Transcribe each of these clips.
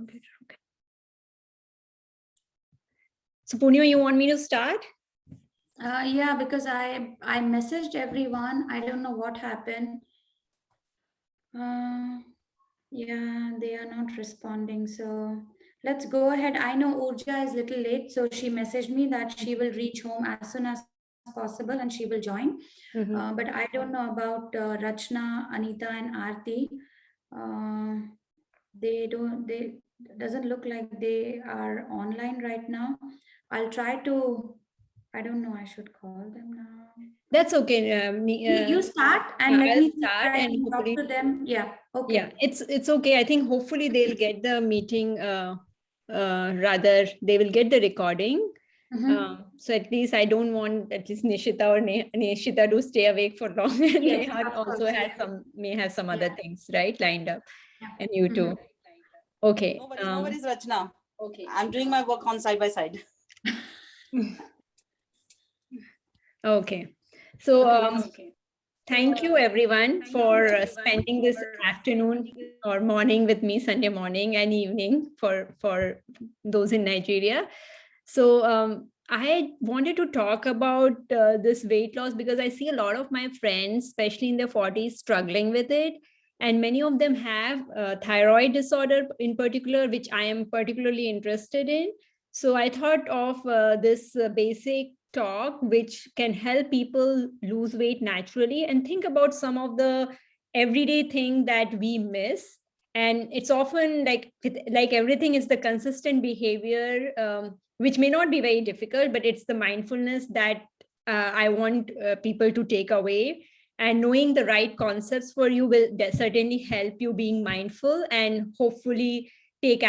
computer. Okay. So Purnima, you want me to start? Yeah, because I messaged everyone. I don't know what happened. Yeah, they are not responding. So let's go ahead. I know Urja is a little late, so she messaged me that she will reach home as soon as possible and she will join. But I don't know about Rachna, Anita, and Aarti. Uh, they doesn't look like they are online right now. I'll try to. I don't know. I should call them now. That's okay. You start and let I'll me see if start I and can talk hopefully, to them. Yeah. Okay. yeah, it's okay. I think hopefully they'll get the meeting. Rather, they will get the recording. So at least I don't want at least Nishita or Nishita to stay awake for long. And Yes, Neha of also course. has Yeah. may have some other Yeah. things right lined up, Yeah. and you too. Okay. No worries, Rachna. Okay. I'm doing my work on side by side. Okay. So Okay. thank you everyone for spending this afternoon or morning with me, Sunday morning and evening for those in Nigeria. So I wanted to talk about this weight loss because I see a lot of my friends, especially in their 40s, struggling with it. And many of them have thyroid disorder in particular, which I am particularly interested in. So I thought of this basic talk, which can help people lose weight naturally and think about some of the everyday thing that we miss. And it's often like everything is the consistent behavior, which may not be very difficult, but it's the mindfulness that I want people to take away. And knowing the right concepts for you will certainly help you being mindful and hopefully take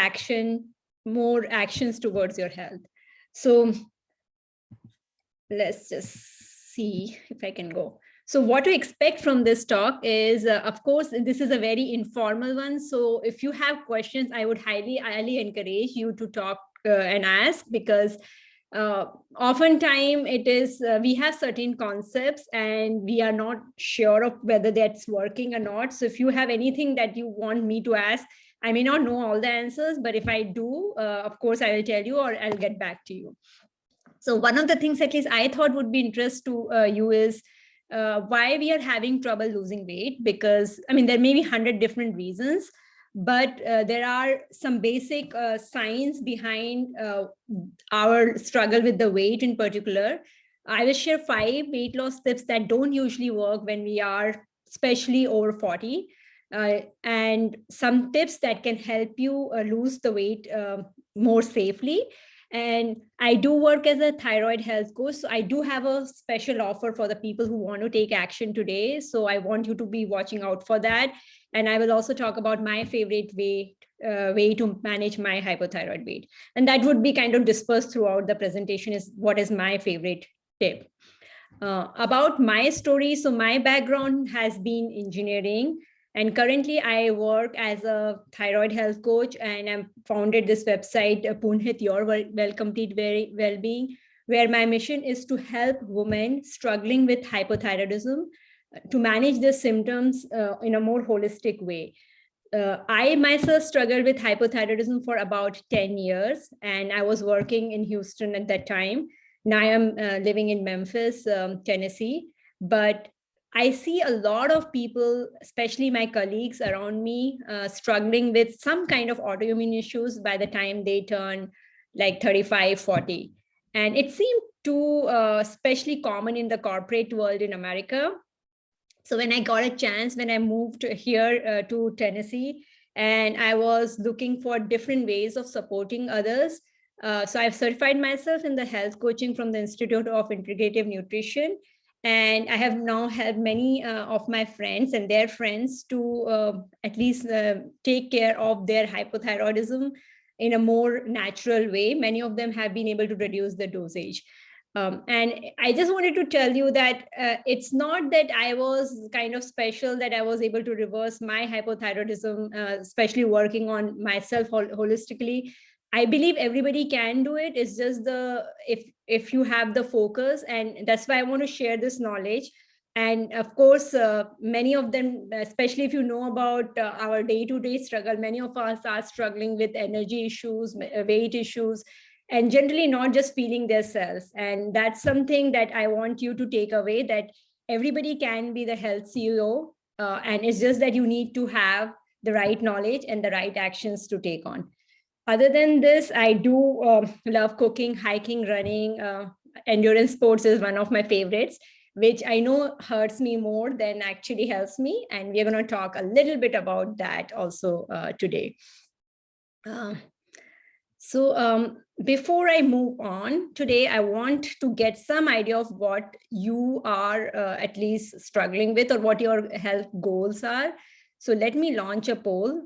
more actions towards your health. So let's just see if I can go. So what to expect from this talk is, of course, this is a very informal one. So if you have questions, I would highly encourage you to talk and ask, because oftentimes it is we have certain concepts and we are not sure of whether that's working or not. So if you have anything that you want me to ask, I may not know all the answers, but if I do, of course, I will tell you or I'll get back to you. So one of the things at least I thought would be interest to you is why we are having trouble losing weight. Because I mean, there may be 100 different reasons, but there are some basic signs behind our struggle with the weight in particular. I will share 5 weight loss tips that don't usually work when we are especially over 40. And some tips that can help you lose the weight more safely. And I do work as a thyroid health coach. So I do have a special offer for the people who want to take action today. So I want you to be watching out for that. And I will also talk about my favorite way to manage my hypothyroid weight. And that would be kind of dispersed throughout the presentation, is what is my favorite tip. About my story. So my background has been engineering. And currently I work as a thyroid health coach, and I'm founded this website, Punhit Your Well Complete Wellbeing, where my mission is to help women struggling with hypothyroidism to manage the symptoms in a more holistic way. I myself struggled with hypothyroidism for about 10 years, and I was working in Houston at that time. Now I'm living in Memphis, Tennessee. But I see a lot of people, especially my colleagues around me, struggling with some kind of autoimmune issues by the time they turn like 35, 40. And it seemed to especially common in the corporate world in America. So when I got a chance, when I moved here to Tennessee, and I was looking for different ways of supporting others. So I've certified myself in the health coaching from the Institute of Integrative Nutrition. And I have now helped many of my friends and their friends to at least take care of their hypothyroidism in a more natural way. Many of them have been able to reduce the dosage. And I just wanted to tell you that it's not that I was kind of special, that I was able to reverse my hypothyroidism, especially working on myself holistically. I believe everybody can do it. It's just if you have the focus, and that's why I want to share this knowledge. And of course, many of them, especially if you know about our day-to-day struggle, many of us are struggling with energy issues, weight issues, and generally not just feeling their selves. And that's something that I want you to take away, that everybody can be the health CEO. And it's just that you need to have the right knowledge and the right actions to take on. Other than this, I do love cooking, hiking, running. Endurance sports is one of my favorites, which I know hurts me more than actually helps me. And we're going to talk a little bit about that also today. Before I move on today, I want to get some idea of what you are at least struggling with, or what your health goals are. So let me launch a poll.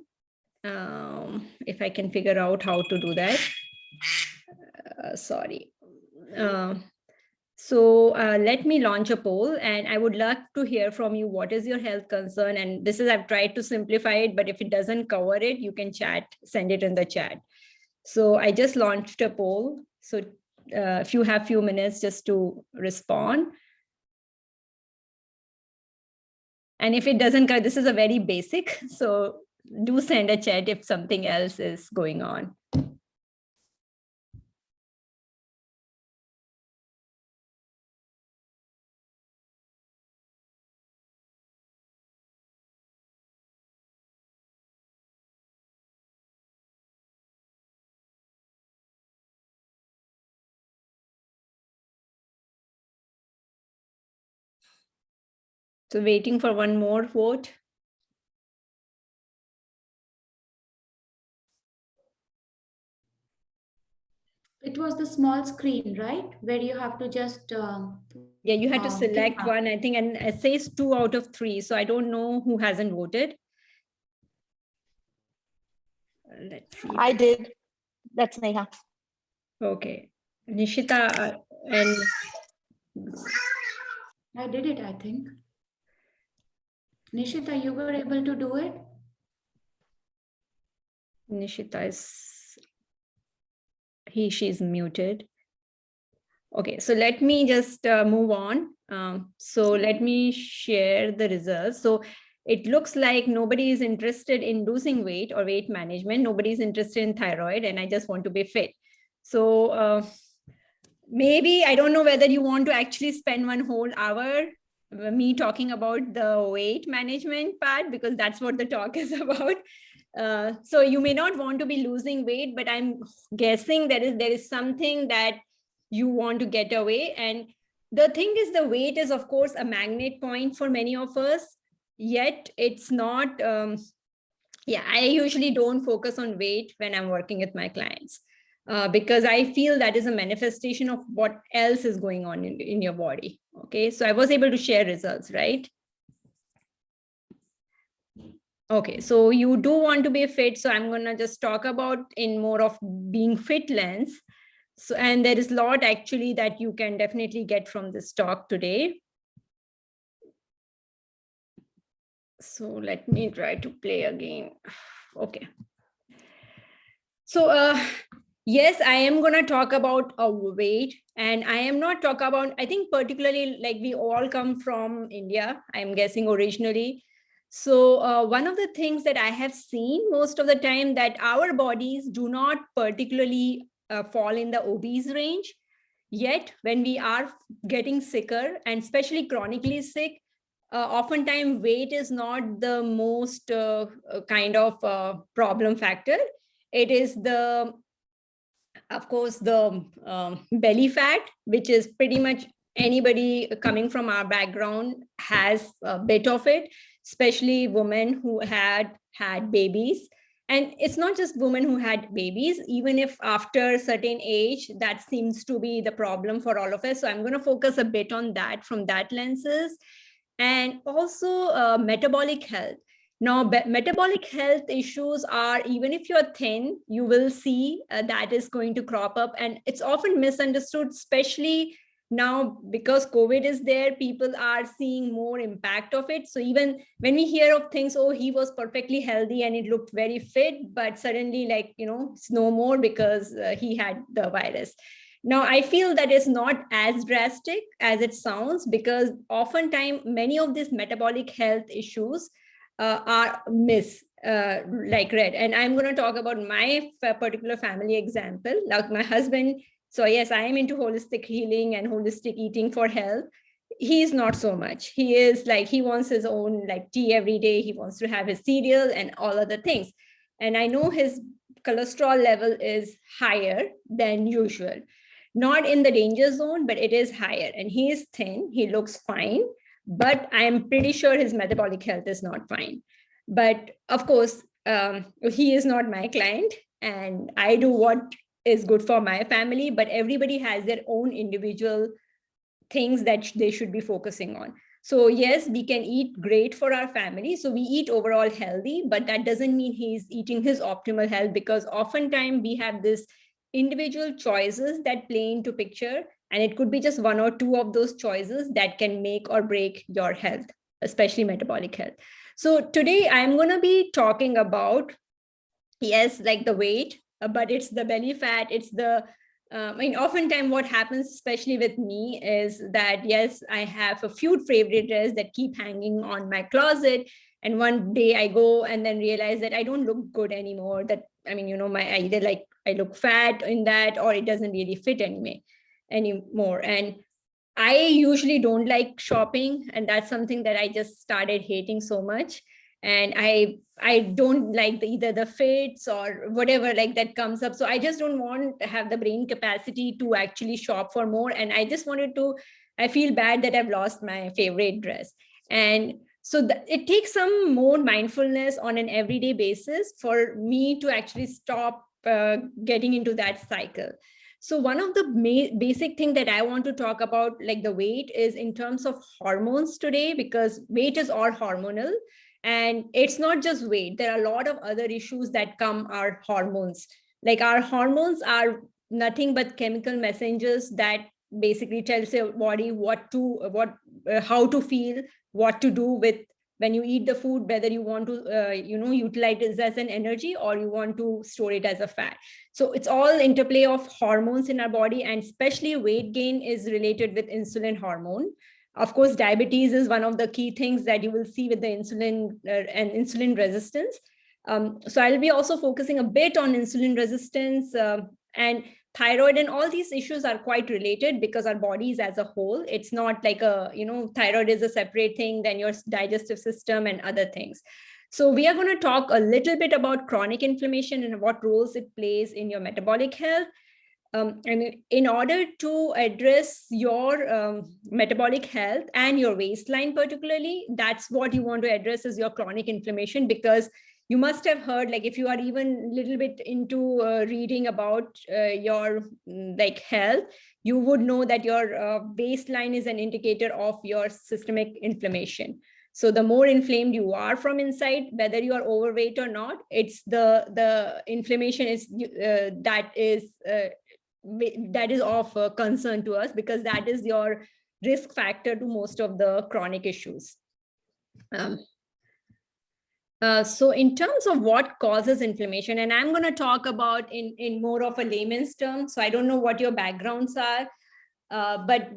If I can figure out how to do that. Sorry. Let me launch a poll, and I would love to hear from you. What is your health concern? And this is, I've tried to simplify it, but if it doesn't cover it, you can send it in the chat. So I just launched a poll. So if you have few minutes just to respond. And if it doesn't cover, this is a very basic. So do send a chat if something else is going on. So waiting for one more vote. It was the small screen, right? Where you have to just... yeah, you had to select one, I think, and it says 2 out of 3. So I don't know who hasn't voted. Let's see. I did. That's Neha. Okay. Nishita and... I did it, I think. Nishita, you were able to do it? Nishita is... she's muted. Okay, so let me just move on. So let me share the results. So it looks like nobody is interested in losing weight or weight management. Nobody is interested in thyroid, and I just want to be fit. So maybe, I don't know whether you want to actually spend one whole hour me talking about the weight management part, because that's what the talk is about. So you may not want to be losing weight, but I'm guessing there is something that you want to get away. And the thing is, the weight is of course a magnet point for many of us, yet it's not. I usually don't focus on weight when I'm working with my clients, because I feel that is a manifestation of what else is going on in your body. Okay, so I was able to share results, right? Okay, so you do want to be fit. So I'm going to just talk about in more of being fit lens. So, and there is a lot actually that you can definitely get from this talk today. So let me try to play again. Okay. So yes, I am going to talk about a weight, and I am not talk about, I think particularly, like, we all come from India, I'm guessing originally. So one of the things that I have seen most of the time, that our bodies do not particularly fall in the obese range. Yet when we are getting sicker, and especially chronically sick, oftentimes weight is not the most kind of problem factor. It is of course, the belly fat, which is pretty much anybody coming from our background has a bit of it, especially women who had babies. And it's not just women who had babies, even if after a certain age, that seems to be the problem for all of us. So I'm going to focus a bit on that from that lenses. And also metabolic health. Now, metabolic health issues are, even if you're thin, you will see that is going to crop up. And it's often misunderstood, especially now because COVID is there, people are seeing more impact of it. So even when we hear of things, oh, he was perfectly healthy and it looked very fit, but suddenly, like, it's no more because he had the virus. Now, I feel that it's not as drastic as it sounds, because oftentimes many of these metabolic health issues are like read. And I'm going to talk about my particular family example, like my husband. So yes, I am into holistic healing and holistic eating for health. He's not so much. He is like, he wants his own like tea every day. He wants to have his cereal and all other things. And I know his cholesterol level is higher than usual. Not in the danger zone, but it is higher. And he is thin, he looks fine, but I am pretty sure his metabolic health is not fine. But of course, he is not my client, and I do what is good for my family, but everybody has their own individual things that they should be focusing on. So yes, we can eat great for our family. So we eat overall healthy, but that doesn't mean he's eating his optimal health, because oftentimes we have this individual choices that play into picture, and it could be just one or two of those choices that can make or break your health, especially metabolic health. So today I'm going to be talking about, yes, like the weight, but it's the belly fat, it's the I mean, oftentimes what happens, especially with me, is that, yes, I have a few favorite dresses that keep hanging on my closet. And one day I go and then realize that I don't look good anymore. That, I mean, my either like I look fat in that, or it doesn't really fit anymore. And I usually don't like shopping, and that's something that I just started hating so much. And I don't like either the fits or whatever like that comes up. So I just don't want to have the brain capacity to actually shop for more. And I just wanted to, I feel bad that I've lost my favorite dress. And so it takes some more mindfulness on an everyday basis for me to actually stop getting into that cycle. So one of the basic thing that I want to talk about, like the weight, is in terms of hormones today, because weight is all hormonal. And it's not just weight. There are a lot of other issues that come our hormones. Like our hormones are nothing but chemical messengers that basically tells your body how to feel, what to do with when you eat the food, whether you want to utilize it as an energy or you want to store it as a fat. So it's all interplay of hormones in our body, and especially weight gain is related with insulin hormone. Of course, diabetes is one of the key things that you will see with the insulin and insulin resistance. So I'll be also focusing a bit on insulin resistance and thyroid, and all these issues are quite related because our bodies as a whole, it's not like thyroid is a separate thing than your digestive system and other things. So we are going to talk a little bit about chronic inflammation and what roles it plays in your metabolic health. And in order to address your metabolic health and your waistline particularly, that's what you want to address is your chronic inflammation, because you must have heard, like if you are even a little bit into reading about your like health, you would know that your waistline is an indicator of your systemic inflammation. So the more inflamed you are from inside, whether you are overweight or not, it's the inflammation is that is of concern to us, because that is your risk factor to most of the chronic issues. So in terms of what causes inflammation, and I'm going to talk about in more of a layman's term, so I don't know what your backgrounds are, but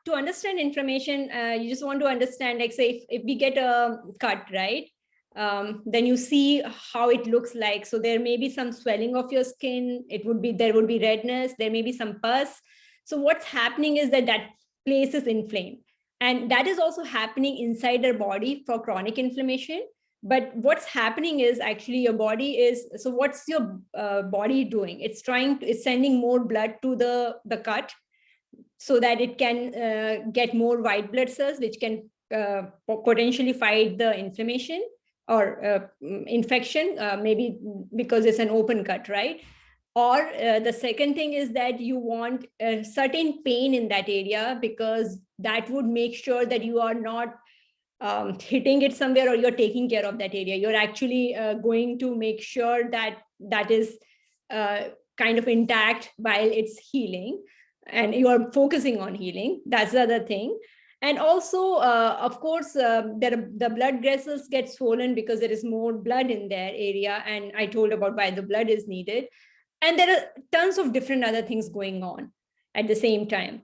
to understand inflammation, you just want to understand, like say if we get a cut, right? Then you see how it looks like. So there may be some swelling of your skin. There would be redness. There may be some pus. So what's happening is that place is inflamed, and that is also happening inside our body for chronic inflammation. But what's happening is actually your body is, so what's your body doing? It's sending more blood to the cut so that it can get more white blood cells, which can potentially fight the inflammation or infection, maybe because it's an open cut, right? Or the second thing is that you want a certain pain in that area, because that would make sure that you are not hitting it somewhere, or you're taking care of that area. You're actually going to make sure that is kind of intact while it's healing, and you are focusing on healing. That's the other thing. And also, of course, the blood vessels get swollen because there is more blood in their area. And I told about why the blood is needed. And there are tons of different other things going on. at the same time.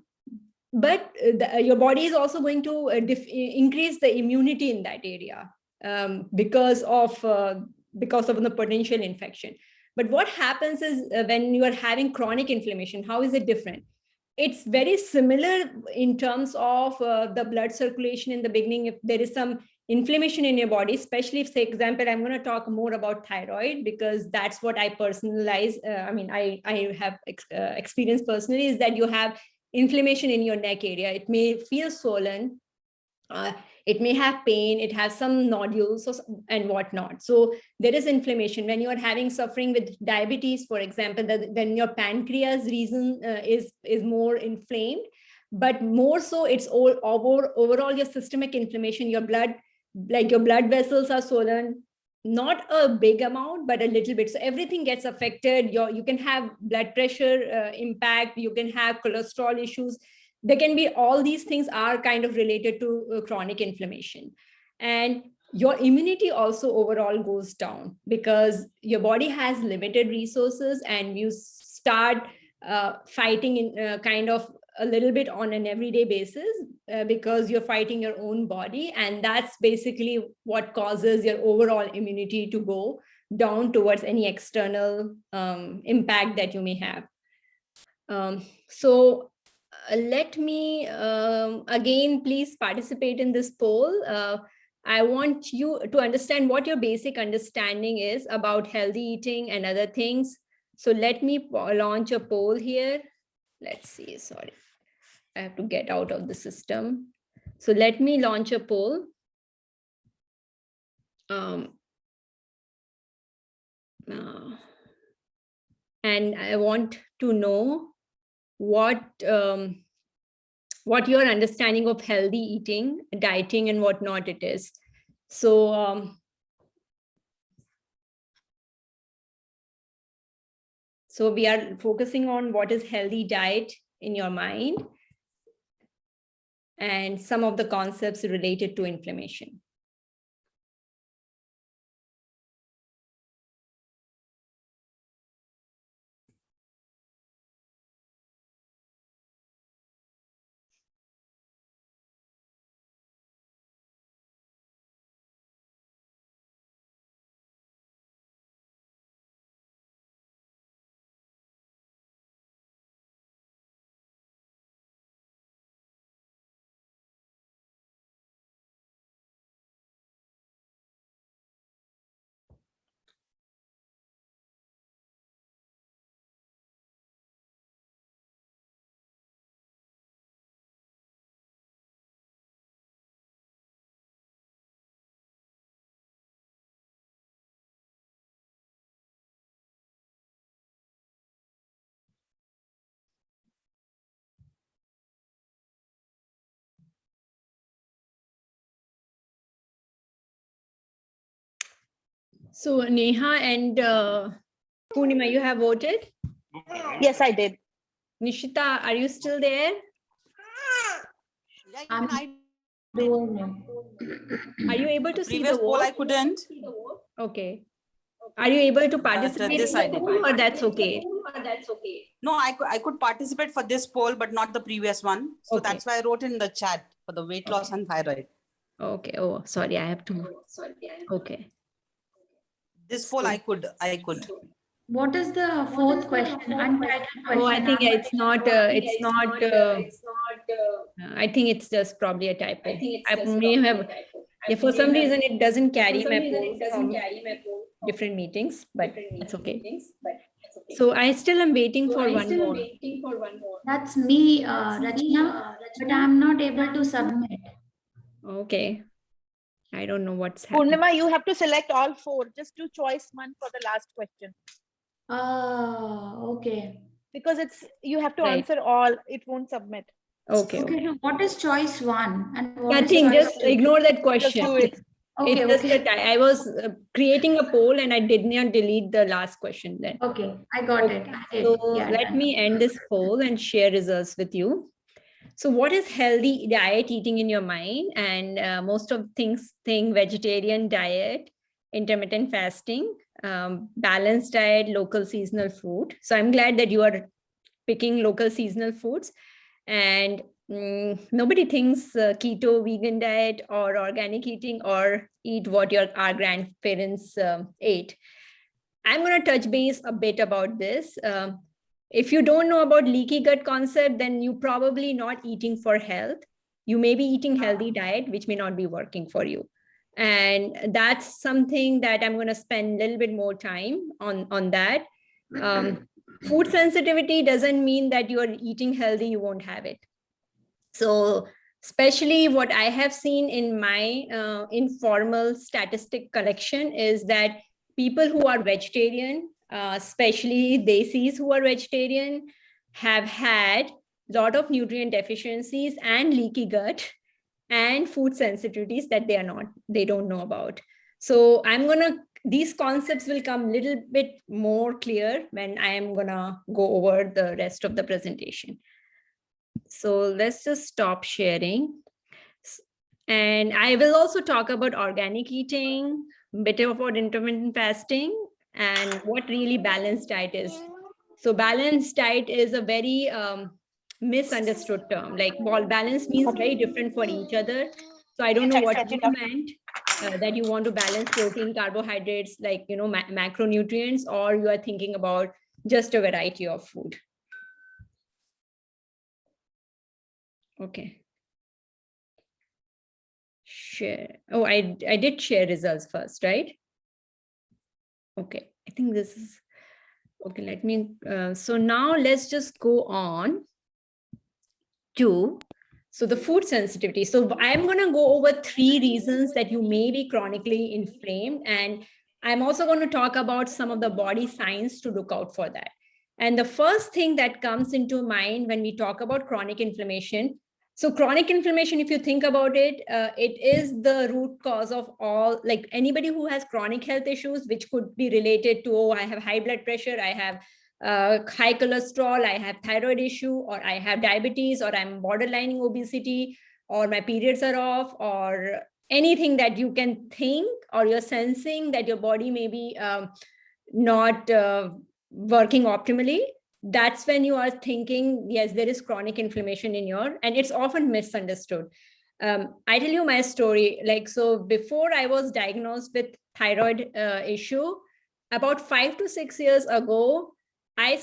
But your body is also going to increase the immunity in that area because of the potential infection. But what happens is when you are having chronic inflammation, how is it different? It's very similar in terms of the blood circulation in the beginning. If there is some inflammation in your body, especially if, say, example, I'm going to talk more about thyroid because that's what I personalize. I have experience personally is that you have inflammation in your neck area. It may feel swollen. It may have pain, it has some nodules and whatnot. So there is inflammation. When you are having suffering with diabetes, for example, when your pancreas region is more inflamed, but more so it's overall your systemic inflammation, your blood vessels are swollen, not a big amount, but a little bit. So everything gets affected. You can have blood pressure impact, you can have cholesterol issues. There can be all these things are kind of related to chronic inflammation. And your immunity also overall goes down because your body has limited resources and you start fighting in kind of a little bit on an everyday basis because you're fighting your own body. And that's basically what causes your overall immunity to go down towards any external impact that you may have. Let me, again, please participate in this poll. I want you to understand what your basic understanding is about healthy eating and other things. So let me launch a poll here. Let's see, sorry. I have to get out of the system. So let me launch a poll. And I want to know what your understanding of healthy eating, dieting, and whatnot it is. So so we are focusing on what is healthy diet in your mind and some of the concepts related to inflammation. So Neha and Purnima, you have voted? Yes, I did. Nishita, are you still there? Yeah, even I Are you able to see the previous poll vote? I couldn't. Okay. Are you able to participate this in the I did. poll, or that's okay? No, I could participate for this poll, but not the previous one. So Okay. that's why I wrote in the chat for the weight loss and thyroid. Okay. Oh, sorry. I have to. Okay. This poll I could. What is the fourth question? Untitled question. Oh, I think it's not. I think it's just probably a typo. I may have. Yeah, for some reason it doesn't carry my poll from different meetings, but it's okay. So I still am waiting for one more. That's me, Rachna, but I'm not able to submit. Okay. I don't know what's happening. Purnima, you have to select all four. Just do choice one for the last question. Okay. Because you have to Right. answer all. It won't submit. Okay. Okay. So what is choice one? And what is Nothing. choice Just two? ignore that Just question. do it. Okay. It's just that I was creating a poll and I did not delete the last question then. Okay, I got it. I did. So Yeah, let me end this poll and share results with you. So what is healthy diet eating in your mind? And most of things think vegetarian diet, intermittent fasting, balanced diet, local seasonal food. So I'm glad that you are picking local seasonal foods. And nobody thinks keto, vegan diet, or organic eating, or eat what our grandparents ate. I'm going to touch base a bit about this. If you don't know about leaky gut concept, then you probably not eating for health. You may be eating healthy diet, which may not be working for you. And that's something that I'm going to spend a little bit more time on that. Food sensitivity doesn't mean that you are eating healthy, you won't have it. So especially what I have seen in my informal statistic collection is that people who are vegetarian, especially desis who are vegetarian, have had a lot of nutrient deficiencies and leaky gut and food sensitivities that they don't know about. So these concepts will come a little bit more clear when I am gonna go over the rest of the presentation. So let's just stop sharing. And I will also talk about organic eating, a bit about intermittent fasting, and what really balanced diet is. So balanced diet is a very misunderstood term. Like, well, balance means very different for each other. So I don't know what you meant, that you want to balance protein, carbohydrates, like, macronutrients, or you are thinking about just a variety of food. Okay. Share. Oh, I did share results first, right? Okay, I think this is okay. Let me. So now let's just go on to the food sensitivity. So I'm going to go over 3 reasons that you may be chronically inflamed, and I'm also going to talk about some of the body signs to look out for that. And the first thing that comes into mind when we talk about chronic inflammation. So chronic inflammation, if you think about it, it is the root cause of all, like anybody who has chronic health issues, which could be related to, oh, I have high blood pressure, I have high cholesterol, I have thyroid issue, or I have diabetes, or I'm borderlining obesity, or my periods are off, or anything that you can think, or you're sensing that your body may be not working optimally. That's when you are thinking, yes, there is chronic inflammation in and it's often misunderstood. I tell you my story. Like, so before I was diagnosed with thyroid issue, about 5 to 6 years ago, I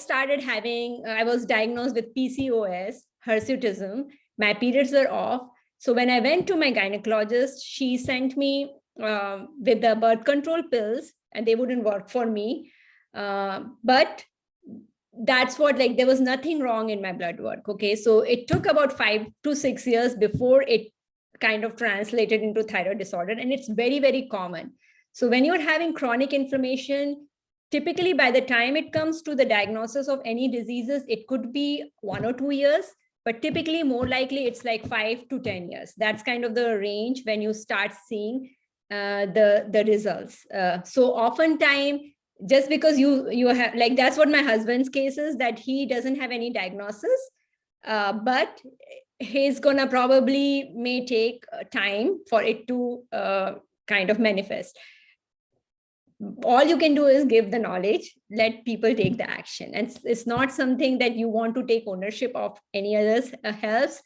was diagnosed with PCOS, hirsutism. My periods were off. So when I went to my gynecologist, she sent me with the birth control pills, and they wouldn't work for me. But that's what, like, there was nothing wrong in my blood work. Okay. So it took about 5 to 6 years before it kind of translated into thyroid disorder. And it's very, very common. So when you're having chronic inflammation, typically by the time it comes to the diagnosis of any diseases, it could be 1 or 2 years, but typically more likely it's like 5 to 10 years. That's kind of the range when you start seeing the results. So oftentimes, just because you have, like, that's what my husband's case is, that he doesn't have any diagnosis, but he's gonna probably may take time for it to kind of manifest. All you can do is give the knowledge, let people take the action, and it's not something that you want to take ownership of any others helps.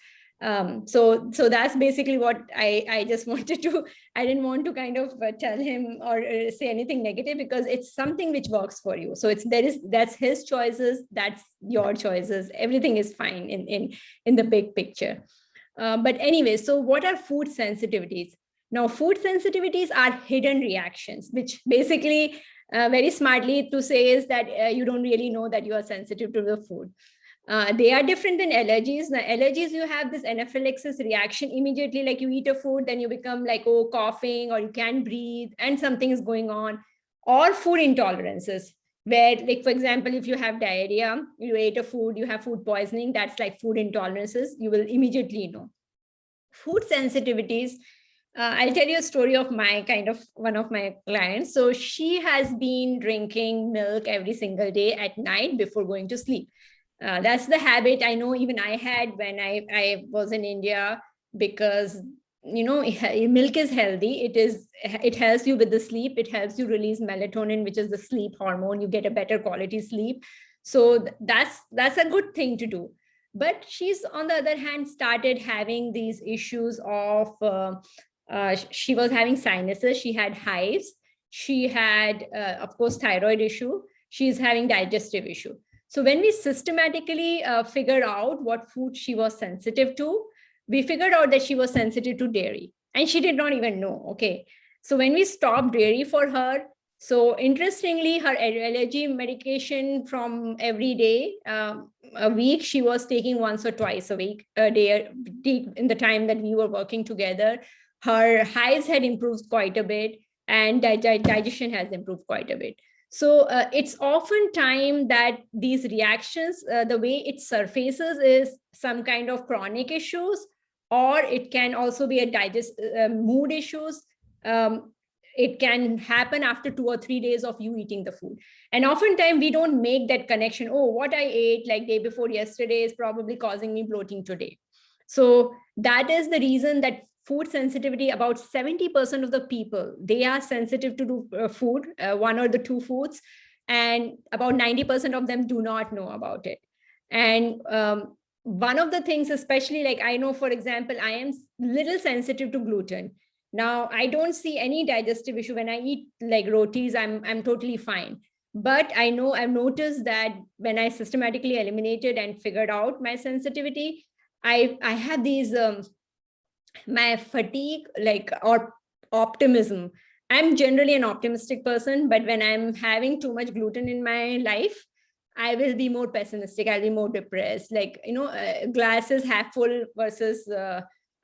So that's basically what I just wanted to, I didn't want to kind of tell him or say anything negative, because it's something which works for you. So that's his choices, that's your choices. Everything is fine in the big picture. But anyway, so what are food sensitivities? Now, food sensitivities are hidden reactions, which basically very smartly to say is that you don't really know that you are sensitive to the food. They are different than allergies. The allergies, you have this anaphylaxis reaction immediately, like you eat a food, then you become like, oh, coughing, or you can't breathe and something is going on. Or food intolerances, where, like, for example, if you have diarrhea, you ate a food, you have food poisoning, that's like food intolerances, you will immediately know. Food sensitivities, I'll tell you a story of one of my clients. So she has been drinking milk every single day at night before going to sleep. That's the habit I know even I had when I was in India, because, milk is healthy. It helps you with the sleep. It helps you release melatonin, which is the sleep hormone. You get a better quality sleep. So that's a good thing to do. But she's, on the other hand, started having these issues of, she was having sinuses, she had hives, she had, of course, thyroid issue, she's having digestive issue. So when we systematically figured out what food she was sensitive to, we figured out that she was sensitive to dairy, and she did not even know. Okay. So when we stopped dairy for her, so interestingly, her allergy medication from every day, a week, she was taking once or twice a week, a day, in the time that we were working together. Her hives had improved quite a bit, and digestion has improved quite a bit. So it's often time that these reactions, the way it surfaces is some kind of chronic issues, or it can also be a mood issues. It can happen after 2 or 3 days of you eating the food. And oftentimes we don't make that connection. Oh, what I ate like day before yesterday is probably causing me bloating today. So that is the reason that food sensitivity, about 70% of the people, they are sensitive to food, one or the two foods, and about 90% of them do not know about it. And one of the things, especially, like I know, for example, I am little sensitive to gluten. Now, I don't see any digestive issue when I eat like rotis. I'm totally fine. But I know, I've noticed that when I systematically eliminated and figured out my sensitivity, I have these my fatigue, like, or optimism. I'm generally an optimistic person, but when I'm having too much gluten in my life, I will be more pessimistic. I'll be more depressed. Like, glass is half full versus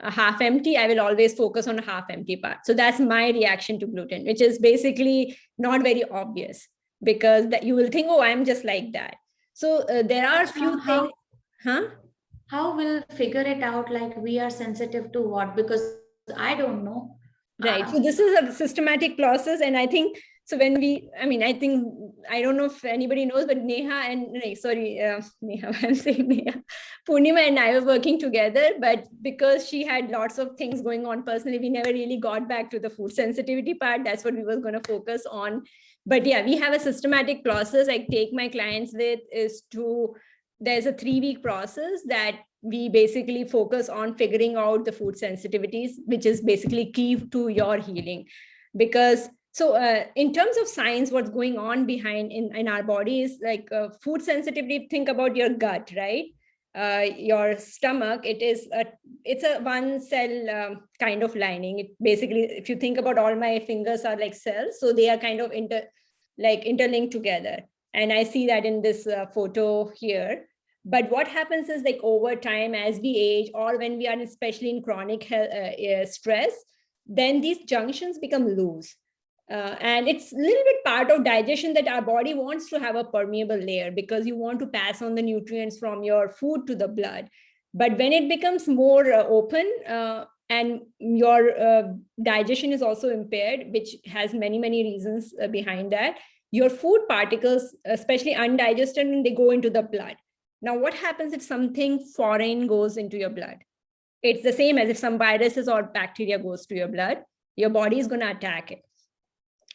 half empty. I will always focus on a half empty part. So that's my reaction to gluten, which is basically not very obvious, because that you will think, oh, I'm just like that. So there are a few things. How we'll figure it out, like we are sensitive to what? Because I don't know. Right. So this is a systematic process. And I think, so when I think, I don't know if anybody knows, but Neha, I'm saying Neha, Purnima and I were working together, but because she had lots of things going on personally, we never really got back to the food sensitivity part. That's what we were going to focus on. But yeah, we have a systematic process I take my clients with, there's a 3-week process that we basically focus on figuring out the food sensitivities, which is basically key to your healing. Because in terms of science, what's going on behind in our bodies, like food sensitivity, think about your gut, right? Your stomach, it's a one cell kind of lining. It basically, if you think about, all my fingers are like cells, so they are kind of interlinked together. And I see that in this photo here. But what happens is, like, over time, as we age, or when we are especially in chronic stress, then these junctions become loose. And it's a little bit part of digestion that our body wants to have a permeable layer, because you want to pass on the nutrients from your food to the blood. But when it becomes more open, and your digestion is also impaired, which has many, many reasons behind that, your food particles, especially undigested, they go into the blood. Now, what happens if something foreign goes into your blood? It's the same as if some viruses or bacteria goes to your blood, your body is going to attack it.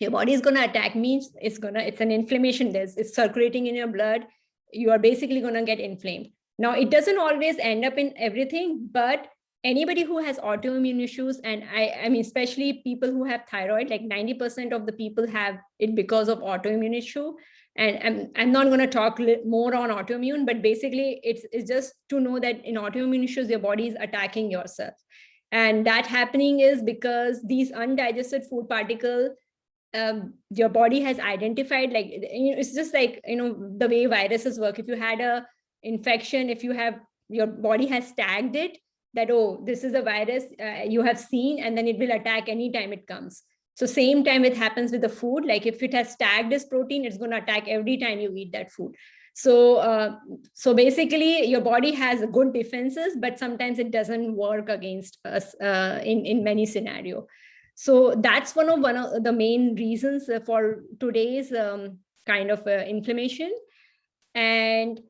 Your body is going to attack means it's an inflammation. It's circulating in your blood. You are basically going to get inflamed. Now, it doesn't always end up in everything, but anybody who has autoimmune issues, and I mean, especially people who have thyroid, like 90% of the people have it because of autoimmune issue. And I'm not going to talk more on autoimmune, but basically it's just to know that in autoimmune issues, your body is attacking yourself. And that happening is because these undigested food particles, your body has identified, like, it's just like, the way viruses work. If you had a infection, if your body has tagged it, that, oh, this is a virus you have seen, and then it will attack anytime it comes. So same time it happens with the food. Like, if it has tagged as protein, it's going to attack every time you eat that food. So basically your body has good defenses, but sometimes it doesn't work against us in many scenarios. So that's one of the main reasons for today's kind of inflammation. And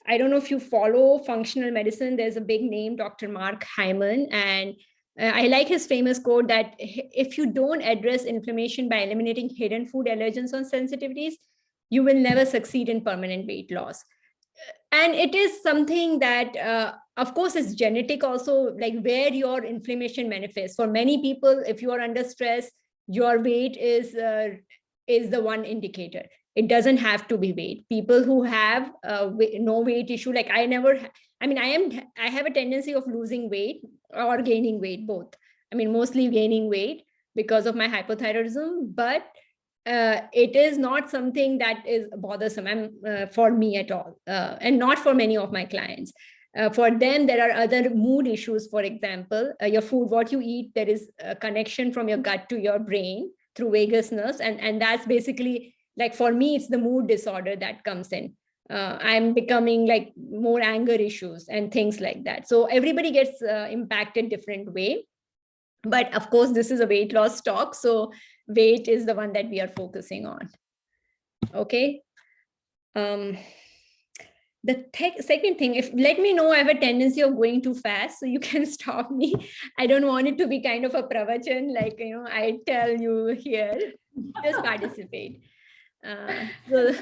I don't know if you follow functional medicine. There's a big name, Dr. Mark Hyman, and I like his famous quote that if you don't address inflammation by eliminating hidden food allergens or sensitivities, you will never succeed in permanent weight loss. And it is something that, of course, it's genetic also, like where your inflammation manifests. For many people, if you are under stress, your weight is the one indicator. It doesn't have to be weight. People who have no weight issue, like I have a tendency of losing weight or gaining weight, both. I mean, mostly gaining weight because of my hypothyroidism, but it is not something that is bothersome for me at all, and not for many of my clients. For them, there are other mood issues. For example, your food, what you eat, there is a connection from your gut to your brain through vagus nerves, and that's basically, like, for me, it's the mood disorder that comes in. I'm becoming like more anger issues and things like that. So everybody gets impacted different way. But of course, this is a weight loss talk, so weight is the one that we are focusing on. Okay. The second thing, let me know I have a tendency of going too fast, so you can stop me. I don't want it to be kind of a pravachan, like, I tell you here, just participate. So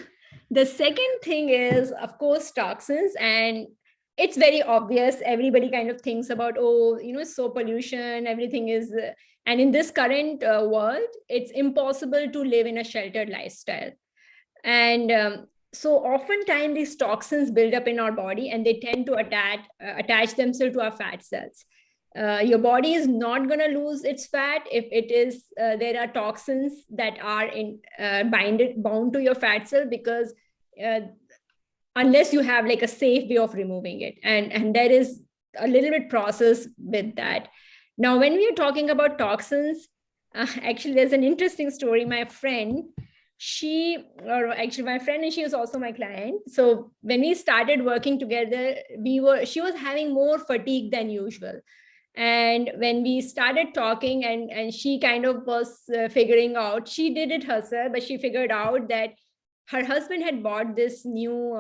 the second thing is, of course, toxins. And it's very obvious. Everybody kind of thinks about, so pollution, everything is, and in this current world, it's impossible to live in a sheltered lifestyle. And so oftentimes these toxins build up in our body, and they tend to attach themselves to our fat cells. Your body is not going to lose its fat if it is there are toxins that are bound to your fat cell, because unless you have like a safe way of removing it, and there is a little bit process with that. Now, when we are talking about toxins, actually, there's an interesting story. My friend, and she was also my client. So when we started working together, she was having more fatigue than usual. And when we started talking, and she kind of was figuring out, she did it herself, but she figured out that her husband had bought this new,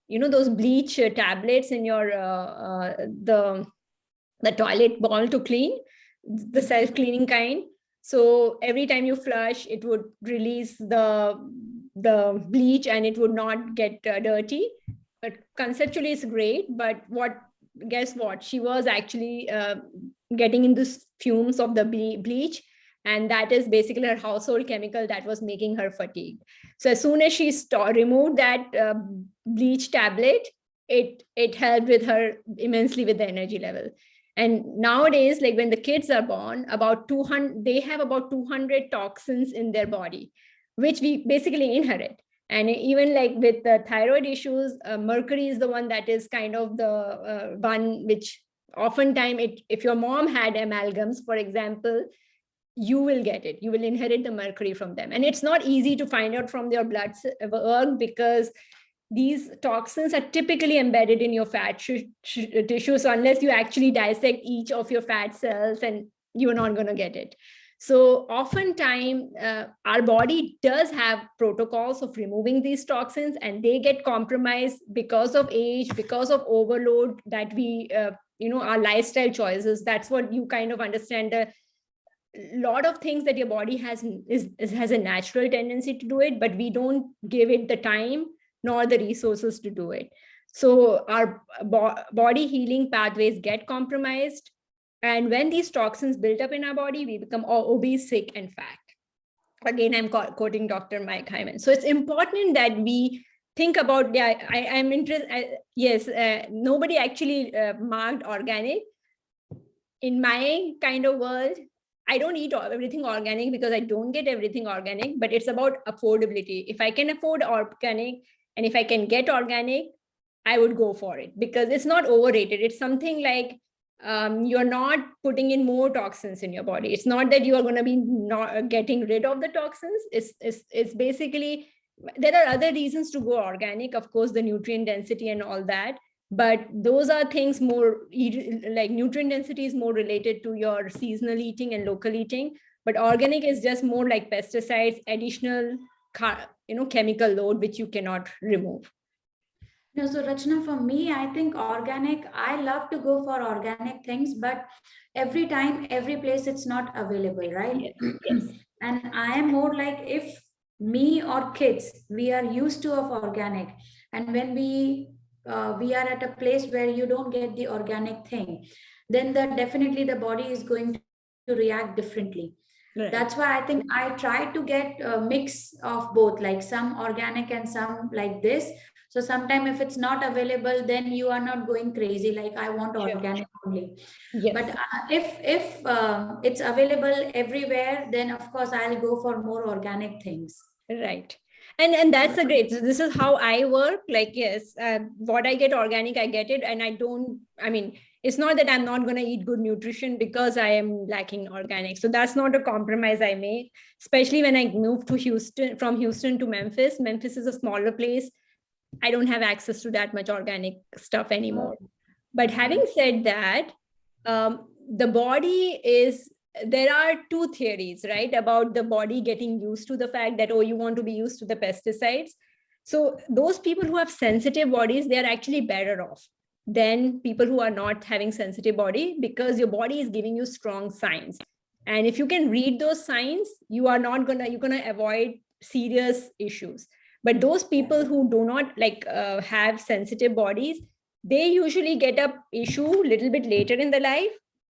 those bleach tablets in your the toilet bowl to clean, the self-cleaning kind. So every time you flush, it would release the bleach, and it would not get dirty. But conceptually, it's great. But guess what? She was actually getting in the fumes of the bleach, and that is basically her household chemical that was making her fatigued. So as soon as she removed that bleach tablet, it helped with her immensely with the energy level. And nowadays, like when the kids are born, they have about 200 toxins in their body, which we basically inherit. And even like with the thyroid issues, mercury is the one that is kind of the one which oftentimes, if your mom had amalgams, for example, you will get it. You will inherit the mercury from them. And it's not easy to find out from their blood work, because these toxins are typically embedded in your fat tissue. So unless you actually dissect each of your fat cells, and you're not going to get it. So oftentimes, our body does have protocols of removing these toxins, and they get compromised because of age, because of overload that our lifestyle choices. That's what you kind of understand. A lot of things that your body has a natural tendency to do it, but we don't give it the time nor the resources to do it. So our body healing pathways get compromised. And when these toxins build up in our body, we become obese, sick, and fat. Again, I'm quoting Dr. Mike Hyman. So it's important that we think about, I'm interested. Yes, nobody actually marked organic. In my kind of world, I don't eat everything organic because I don't get everything organic, but it's about affordability. If I can afford organic, and if I can get organic, I would go for it, because it's not overrated. It's something like, you're not putting in more toxins in your body. It's not that you are going to be not getting rid of the toxins. It's basically, there are other reasons to go organic, of course, the nutrient density and all that. But those are things more like nutrient density is more related to your seasonal eating and local eating. But organic is just more like pesticides, additional chemical load, which you cannot remove. No, so Rachna, for me, I think organic, I love to go for organic things, but every time, every place it's not available, right? Yes. And I am more like, if me or kids, we are used to of organic, and when we are at a place where you don't get the organic thing, then definitely the body is going to react differently. That's Right. why I think I try to get a mix of both, like some organic and some like this. So sometime if it's not available, then you are not going crazy like I want Sure. organic only. But Yes. if it's available everywhere, then of course I'll go for more organic things. Right. And that's a great. So this is how I work. Like, yes, what I get organic, I get it. And I don't, I mean, it's not that I'm not going to eat good nutrition because I am lacking organic. So that's not a compromise I make, especially when I moved to Houston, from Houston to Memphis. Memphis is a smaller place. I don't have access to that much organic stuff anymore. But having said that, the body is, there are two theories, right, about the body getting used to the fact that, oh, you want to be used to the pesticides. So those people who have sensitive bodies, they are actually better off than people who are not having sensitive body, because your body is giving you strong signs. And if you can read those signs, you are not gonna, you're gonna avoid serious issues. But those people who do not like have sensitive bodies, they usually get a issue a little bit later in the life,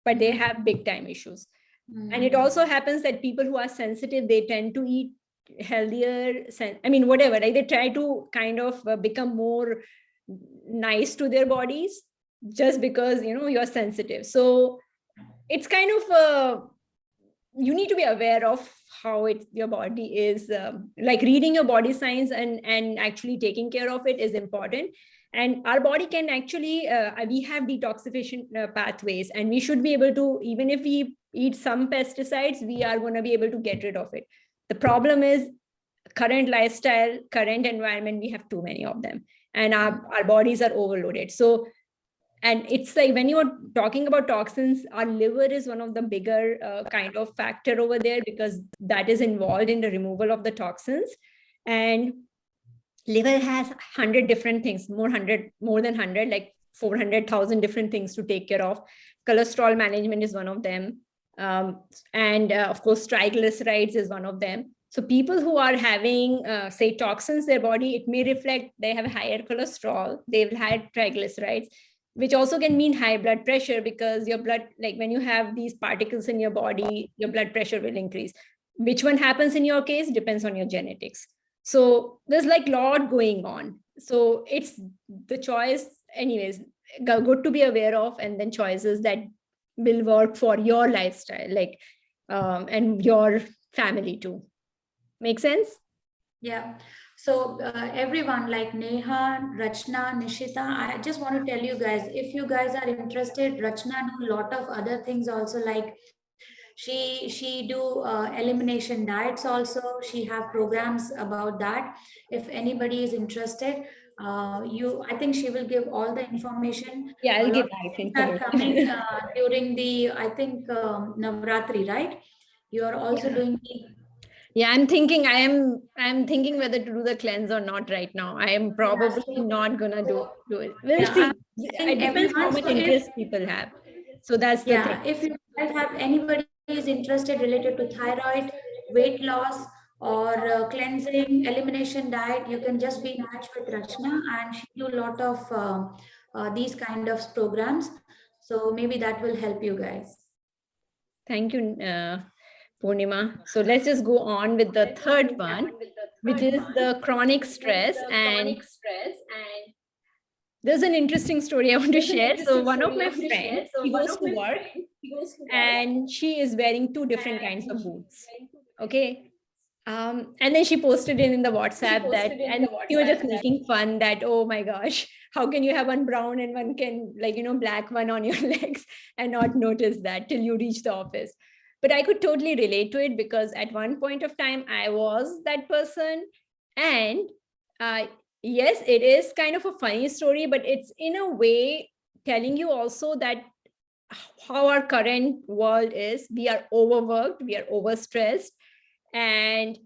but they have big time issues. And it also happens that people who are sensitive, they tend to eat healthier, I mean, whatever, like they try to kind of become more nice to their bodies just because, you know, you're sensitive. So it's kind of you need to be aware of how your body is like reading your body signs, and actually taking care of it is important. And our body can actually we have detoxification pathways, and we should be able to, even if we eat some pesticides, we are going to be able to get rid of it. The problem is current lifestyle, current environment, we have too many of them, and our bodies are overloaded. So, and it's like when you're talking about toxins, our liver is one of the bigger kind of factor over there, because that is involved in the removal of the toxins. And liver has 100 different things, more than 100, like 400,000 different things to take care of. Cholesterol management is one of them. And of course, triglycerides is one of them. So people who are having, say, toxins, their body, it may reflect they have higher cholesterol, they've had triglycerides, which also can mean high blood pressure, because your blood, like when you have these particles in your body, your blood pressure will increase. Which one happens in your case depends on your genetics. So there's like a lot going on. So it's the choice, anyways, good to be aware of, and then choices that will work for your lifestyle, like and your family too. Make sense? Yeah. So everyone like Neha, Rachna, Nishita, I just want to tell you guys, if you guys are interested, Rachna do a lot of other things also, like she do elimination diets also. She have programs about that. If anybody is interested, I think she will give all the information. Yeah, A I'll lot give of life things are coming information. during the, I think, Navratri, right? You are also Yeah. doing the, Yeah, I'm thinking whether to do the cleanse or not right now. I am yeah, probably not gonna do it. We'll yeah, see. I It think depends how everyone. much So if, interest people have. So that's the thing. yeah, if you guys have anybody is interested related to thyroid, weight loss, or cleansing, elimination diet, you can just be in touch with Rachna, and she do a lot of these kind of programs. So maybe that will help you guys. Thank you, Purnima. So let's just go on with the third one, which is the chronic stress. And there's an interesting story I want to share. So one of my friends, he goes to work and she is wearing two different kinds of boots. Okay. And then she posted it in the WhatsApp that, and you were just making fun that, oh my gosh, how can you have one brown and one can, like, you know, black one on your legs and not notice that till you reach the office. But I could totally relate to it, because at one point of time I was that person. And uh, yes, it is kind of a funny story, but it's in a way telling you also that how our current world is. We are overworked, we are overstressed, and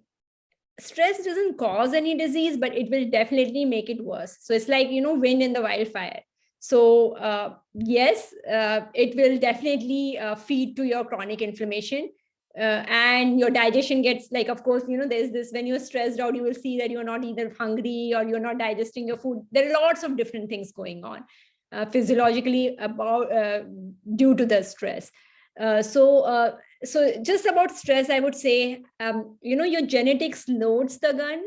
stress doesn't cause any disease, but it will definitely make it worse. So it's like, you know, wind in the wildfire. So yes, it will definitely feed to your chronic inflammation. and your digestion gets like, of course, there's this, when you're stressed out, you will see that you're not either hungry or you're not digesting your food. There are lots of different things going on physiologically due to the stress. So just about stress, I would say, your genetics loads the gun.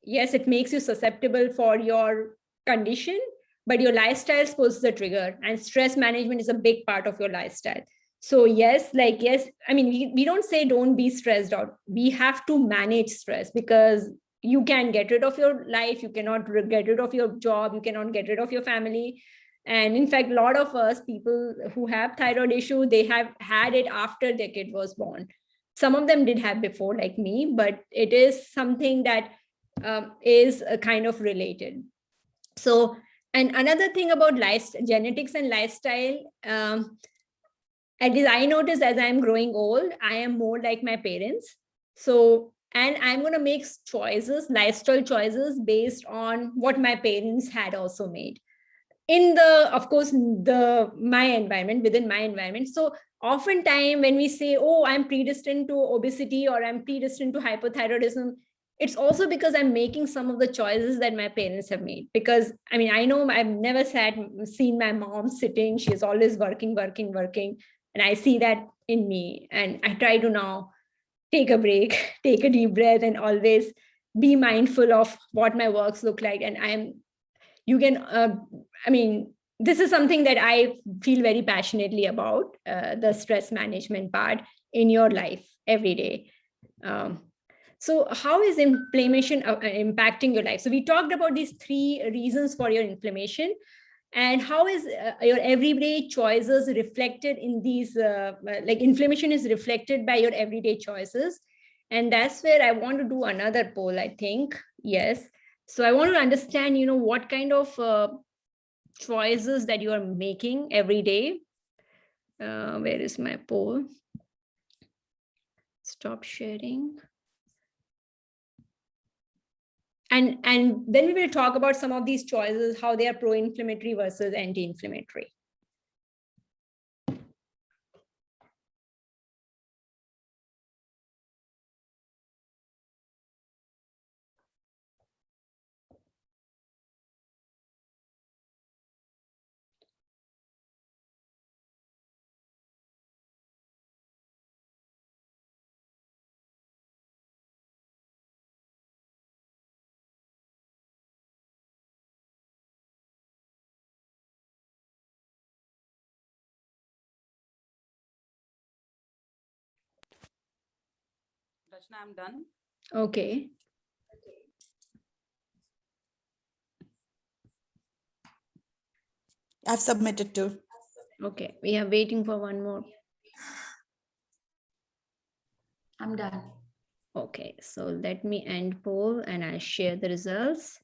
Yes, it makes you susceptible for your condition, but your lifestyle pulls the trigger, and stress management is a big part of your lifestyle. So yes, I mean, we don't say don't be stressed out. We have to manage stress, because you can get rid of your life. You cannot get rid of your job. You cannot get rid of your family. And in fact, a lot of us people who have thyroid issue, they have had it after their kid was born. Some of them did have before, like me, but it is something that is kind of related. So, and another thing about genetics and lifestyle, at least I noticed as I'm growing old, I am more like my parents. So, and I'm going to make choices, lifestyle choices based on what my parents had also made in the, of course, my environment, within my environment. So oftentimes when we say, oh, I'm predestined to obesity or I'm predestined to hypothyroidism, it's also because I'm making some of the choices that my parents have made. Because I mean, I know I've never seen my mom sitting. She's always working. And I see that in me. And I try to now take a break, take a deep breath, and always be mindful of what my works look like. And I mean, this is something that I feel very passionately about, the stress management part in your life every day. So how is inflammation impacting your life? So we talked about these 3 reasons for your inflammation, and how is your everyday choices reflected in these, like inflammation is reflected by your everyday choices. And that's where I want to do another poll, I think. Yes. So I want to understand, what kind of choices that you are making every day. Where is my poll? Stop sharing. And then we will talk about some of these choices, how they are pro-inflammatory versus anti-inflammatory. Rachna, I'm done. Okay. I've submitted too. Okay, we are waiting for one more. I'm done. Okay, so let me end poll and I'll share the results.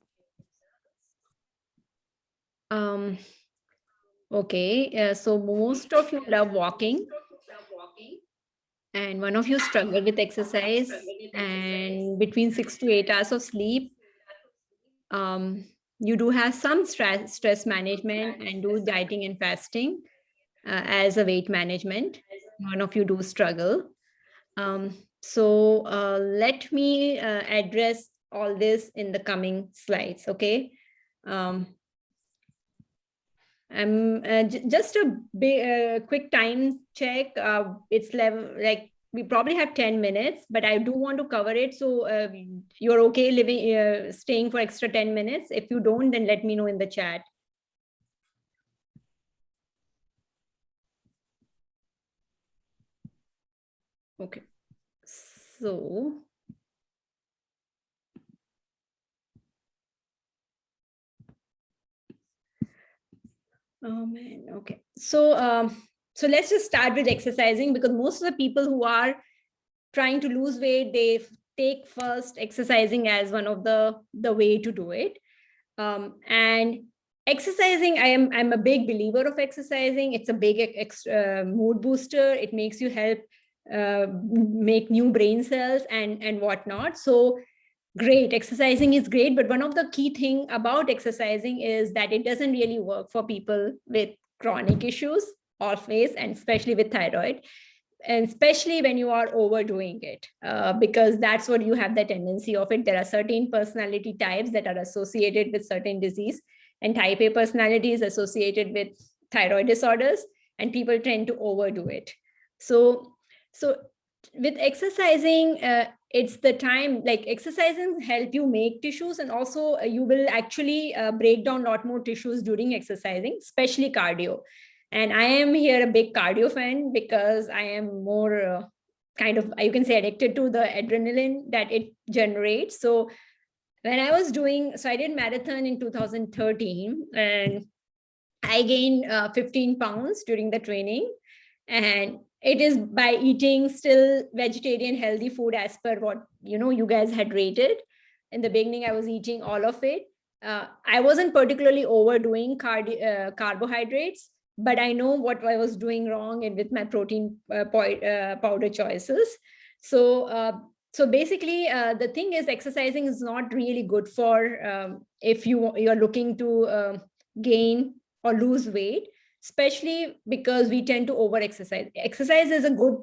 Okay, so most of you love walking, and one of you struggle with exercise, and between 6 to 8 hours of sleep. You do have some stress management and do dieting and fasting as a weight management. One of you do struggle. So let me address all this in the coming slides, okay? Just a quick time check. It's like we probably have 10 minutes, but I do want to cover it. So you're okay staying for extra 10 minutes. If you don't, then let me know in the chat. Okay. So. Oh man, okay. So so let's just start with exercising, because most of the people who are trying to lose weight, they take first exercising as one of the way to do it. And exercising, I'm a big believer of exercising. It's a big mood booster. It makes you help make new brain cells and whatnot. So great, exercising is great, but one of the key thing about exercising is that it doesn't really work for people with chronic issues always, and especially with thyroid. and especially when you are overdoing it, because that's what you have the tendency of it. There are certain personality types that are associated with certain disease, and type A personality is associated with thyroid disorders, and people tend to overdo it. So with exercising, it's the time, like exercising help you make tissues, and also you will actually break down a lot more tissues during exercising, especially cardio. And I am here a big cardio fan because I am more kind of, you can say, addicted to the adrenaline that it generates. So when I was doing, so I did marathon in 2013, and I gained 15 pounds during the training. And it is by eating still vegetarian healthy food as per what, you guys had rated. In the beginning, I was eating all of it. I wasn't particularly overdoing carbohydrates, but I know what I was doing wrong and with my protein powder choices. So basically, the thing is, exercising is not really good for if you're looking to gain or lose weight, especially because we tend to over exercise. Exercise is a good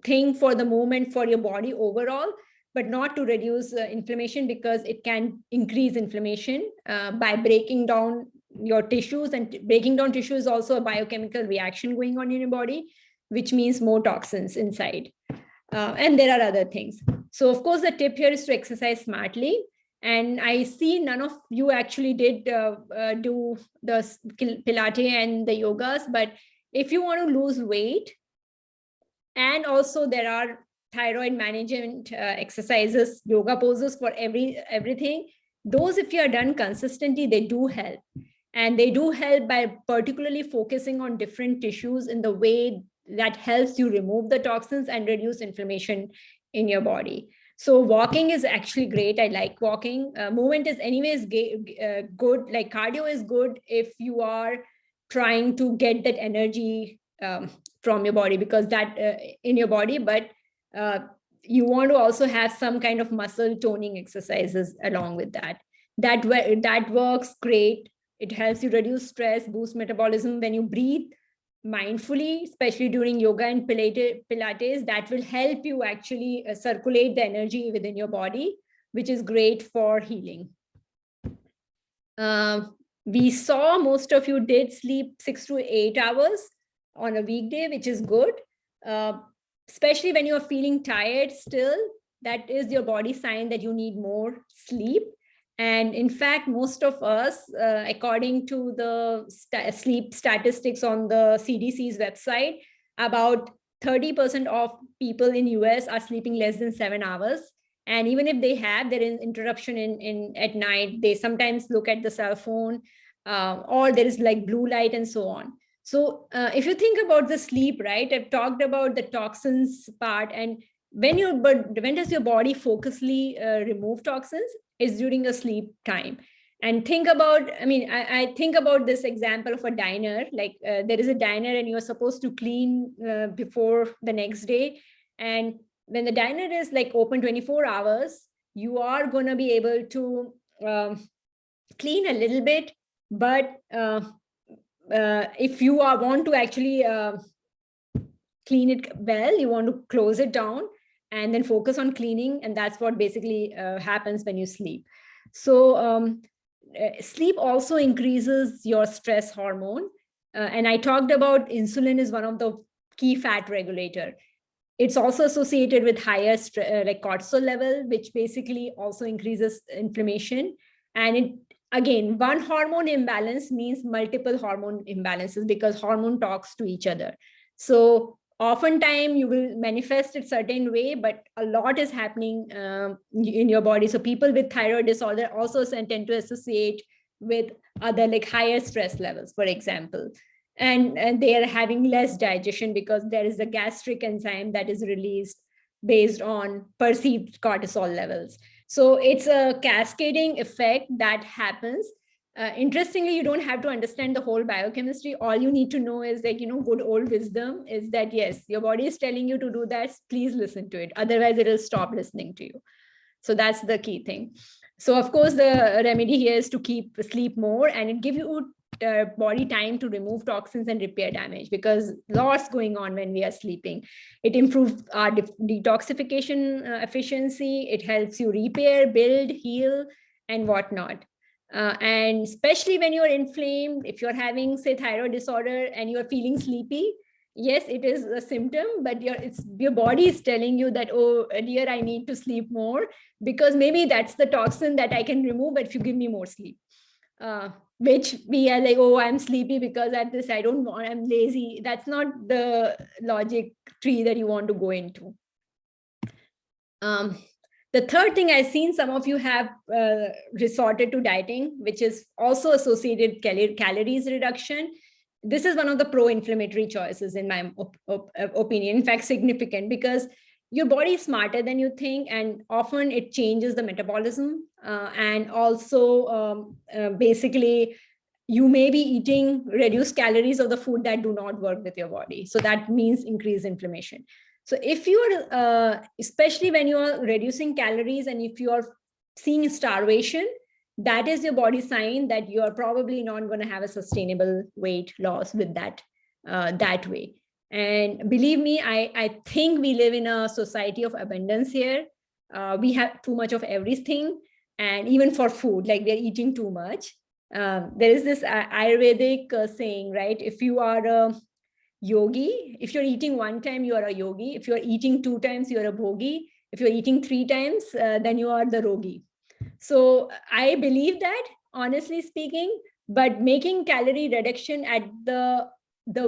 thing for the movement for your body overall, but not to reduce inflammation, because it can increase inflammation by breaking down your tissues, and breaking down tissue is also a biochemical reaction going on in your body, which means more toxins inside. And there are other things. So of course, the tip here is to exercise smartly. And I see none of you actually did do the Pilates and the yogas, but if you want to lose weight, and also there are thyroid management exercises, yoga poses for everything, those, if you are done consistently, they do help. And they do help by particularly focusing on different tissues in the way that helps you remove the toxins and reduce inflammation in your body. So walking is actually great. I like walking. Movement is anyways good. Like cardio is good if you are trying to get that energy from your body, because that in your body, but you want to also have some kind of muscle toning exercises along with that. That works great. It helps you reduce stress, boost metabolism. When you breathe mindfully, especially during yoga and Pilates, that will help you actually circulate the energy within your body, which is great for healing. We saw most of you did sleep 6 to 8 hours on a weekday, which is good. Especially when you're feeling tired still, that is your body sign that you need more sleep. And in fact, most of us, according to the sleep statistics on the CDC's website, about 30% of people in US are sleeping less than 7 hours. And even if they have, there is interruption at night. They sometimes look at the cell phone, or there is like blue light and so on. So if you think about the sleep, right, I've talked about the toxins part. And when does your body focusly remove toxins? Is during a sleep time. And think about, I think about this example of a diner. Like there is a diner and you're supposed to clean before the next day. And when the diner is like open 24 hours, you are going to be able to clean a little bit. But if you want to actually clean it well, you want to close it down and then focus on cleaning. And that's what basically happens when you sleep. So sleep also increases your stress hormone. And I talked about insulin is one of the key fat regulator. It's also associated with higher like cortisol level, which basically also increases inflammation. And again, one hormone imbalance means multiple hormone imbalances, because hormone talks to each other. So oftentimes you will manifest it certain way, but a lot is happening in your body. So people with thyroid disorder also tend to associate with other like higher stress levels, for example. And they are having less digestion because there is a gastric enzyme that is released based on perceived cortisol levels. So it's a cascading effect that happens. Interestingly, you don't have to understand the whole biochemistry. All you need to know is that, good old wisdom is that, yes, your body is telling you to do that. Please listen to it. Otherwise, it will stop listening to you. So that's the key thing. So of course, the remedy here is to keep sleep more, and it gives you body time to remove toxins and repair damage, because lots going on when we are sleeping. It improves our detoxification efficiency. It helps you repair, build, heal, and whatnot. And especially when you're inflamed, if you're having, say, thyroid disorder and you're feeling sleepy, yes, it is a symptom, but your body is telling you that, oh, dear, I need to sleep more, because maybe that's the toxin that I can remove, but if you give me more sleep. Which we are like, oh, I'm sleepy because at this, I don't want, I'm lazy. That's not the logic tree that you want to go into. The third thing, I've seen some of you have resorted to dieting, which is also associated calories reduction. This is one of the pro-inflammatory choices in my opinion, in fact, significant, because your body is smarter than you think, and often it changes the metabolism. And also, basically, you may be eating reduced calories of the food that do not work with your body. So that means increased inflammation. So if you're, especially when you are reducing calories and if you are seeing starvation, that is your body sign that you are probably not going to have a sustainable weight loss with that way. And believe me, I think we live in a society of abundance here. We have too much of everything, and even for food, like we're eating too much. There is this Ayurvedic saying, right? If you are a yogi, if you're eating one time, you are a yogi. If you're eating two times, you're a bhogi. If you're eating three times, then you are the rogi. So I believe that, honestly speaking, but making calorie reduction at the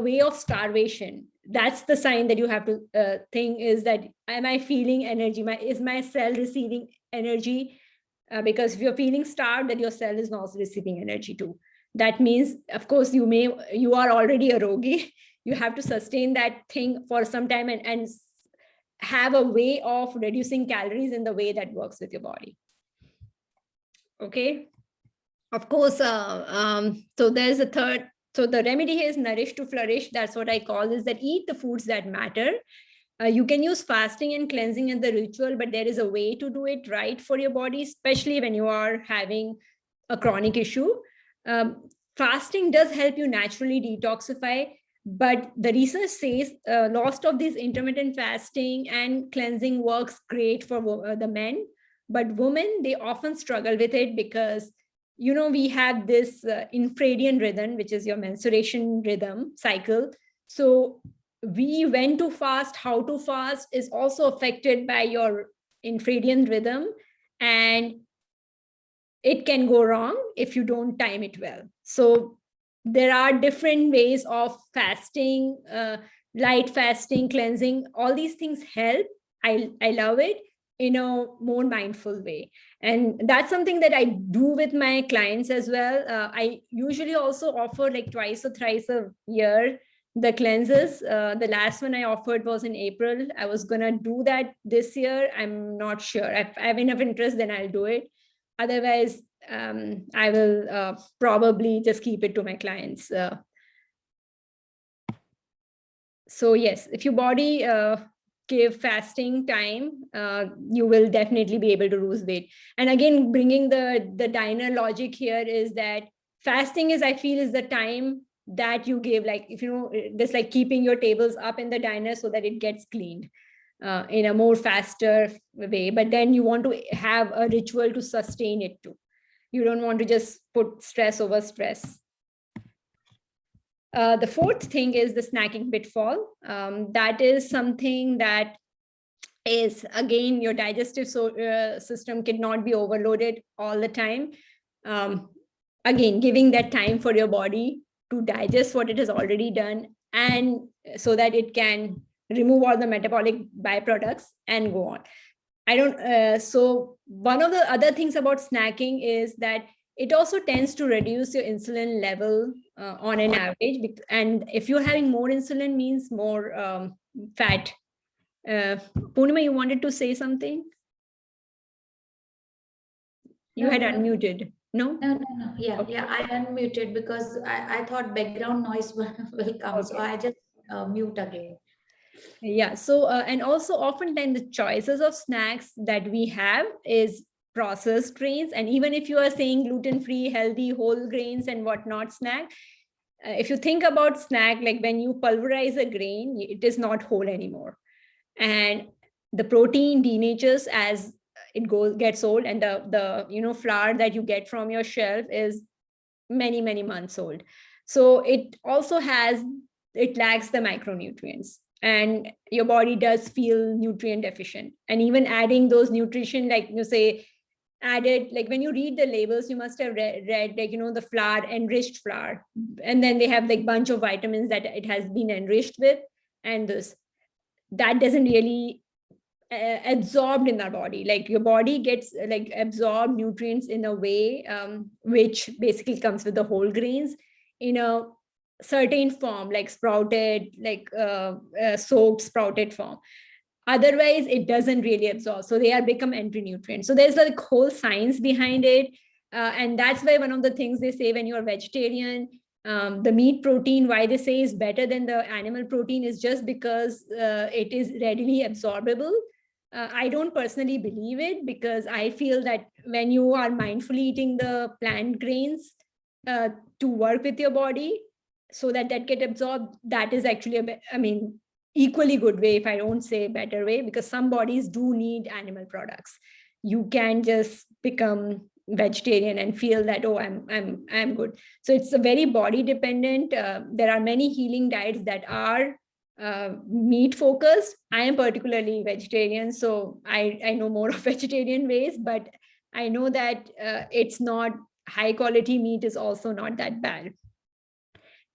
way of starvation, that's the sign that you have to think is that, am I feeling energy? Is my cell receiving energy? Because if you're feeling starved, then your cell is not receiving energy too. That means, of course, you are already a rogi. You have to sustain that thing for some time and have a way of reducing calories in the way that works with your body. Okay. Of course, so there's a third. So the remedy here is nourish to flourish. That's what I call is that eat the foods that matter. You can use fasting and cleansing as the ritual, but there is a way to do it right for your body, especially when you are having a chronic issue. Fasting does help you naturally detoxify, but the research says lots of this intermittent fasting and cleansing works great for the men, but women, they often struggle with it because, you know, we have this infradian rhythm, which is your menstruation rhythm cycle. So when to fast, how to fast is also affected by your infradian rhythm, and it can go wrong if you don't time it well. So there are different ways of fasting, light fasting, cleansing. All these things help. I love it in a more mindful way. And that's something that I do with my clients as well. I usually also offer like twice or thrice a year the cleanses. The last one I offered was in April. I was going to do that this year. I'm not sure. If I have enough interest, then I'll do it. Otherwise, I will probably just keep it to my clients. So yes, if your body give fasting time, you will definitely be able to lose weight. And again, bringing the diner logic here is that fasting is, I feel, is the time that you give, like, if you know, just like keeping your tables up in the diner so that it gets cleaned in a more faster way. But then you want to have a ritual to sustain it too. You don't want to just put stress over stress. The fourth thing is the snacking pitfall. That is something that is, again, your digestive system cannot be overloaded all the time. Again, giving that time for your body to digest what it has already done, and so that it can remove all the metabolic byproducts and go on. So one of the other things about snacking is that it also tends to reduce your insulin level on an average. And if you're having more insulin, means more fat. Purnima, you wanted to say something? You had unmuted. No? No. Yeah, Okay. yeah, I unmuted because I thought background noise will come. Okay. So I just mute again. Yeah. So, and also oftentimes the choices of snacks that we have is processed grains. And even if you are saying gluten-free, healthy, whole grains and whatnot snack, if you think about snack, like when you pulverize a grain, it is not whole anymore. And the protein denatures as it gets old, and the flour that you get from your shelf is many, many months old. So it also it lacks the micronutrients, and your body does feel nutrient deficient. And even adding those nutrition, like you say, added, like when you read the labels, you must have read like, the flour, enriched flour, and then they have like bunch of vitamins that it has been enriched with, and that doesn't really absorbed in our body. Like your body gets like absorbed nutrients in a way which basically comes with the whole grains in a certain form, like sprouted, like soaked sprouted form. Otherwise it doesn't really absorb, so they are become entry nutrients. So there's like whole science behind it, and that's why one of the things they say when you're vegetarian, the meat protein, why they say is better than the animal protein, is just because it is readily absorbable. I don't personally believe it, because I feel that when you are mindfully eating the plant grains to work with your body so that get absorbed, that is actually equally good way, if I don't say better way, because some bodies do need animal products. You can just become vegetarian and feel that, oh, I'm good. So it's a very body dependent. There are many healing diets that are meat focused. I am particularly vegetarian, so I know more of vegetarian ways, but I know that it's not high quality meat is also not that bad.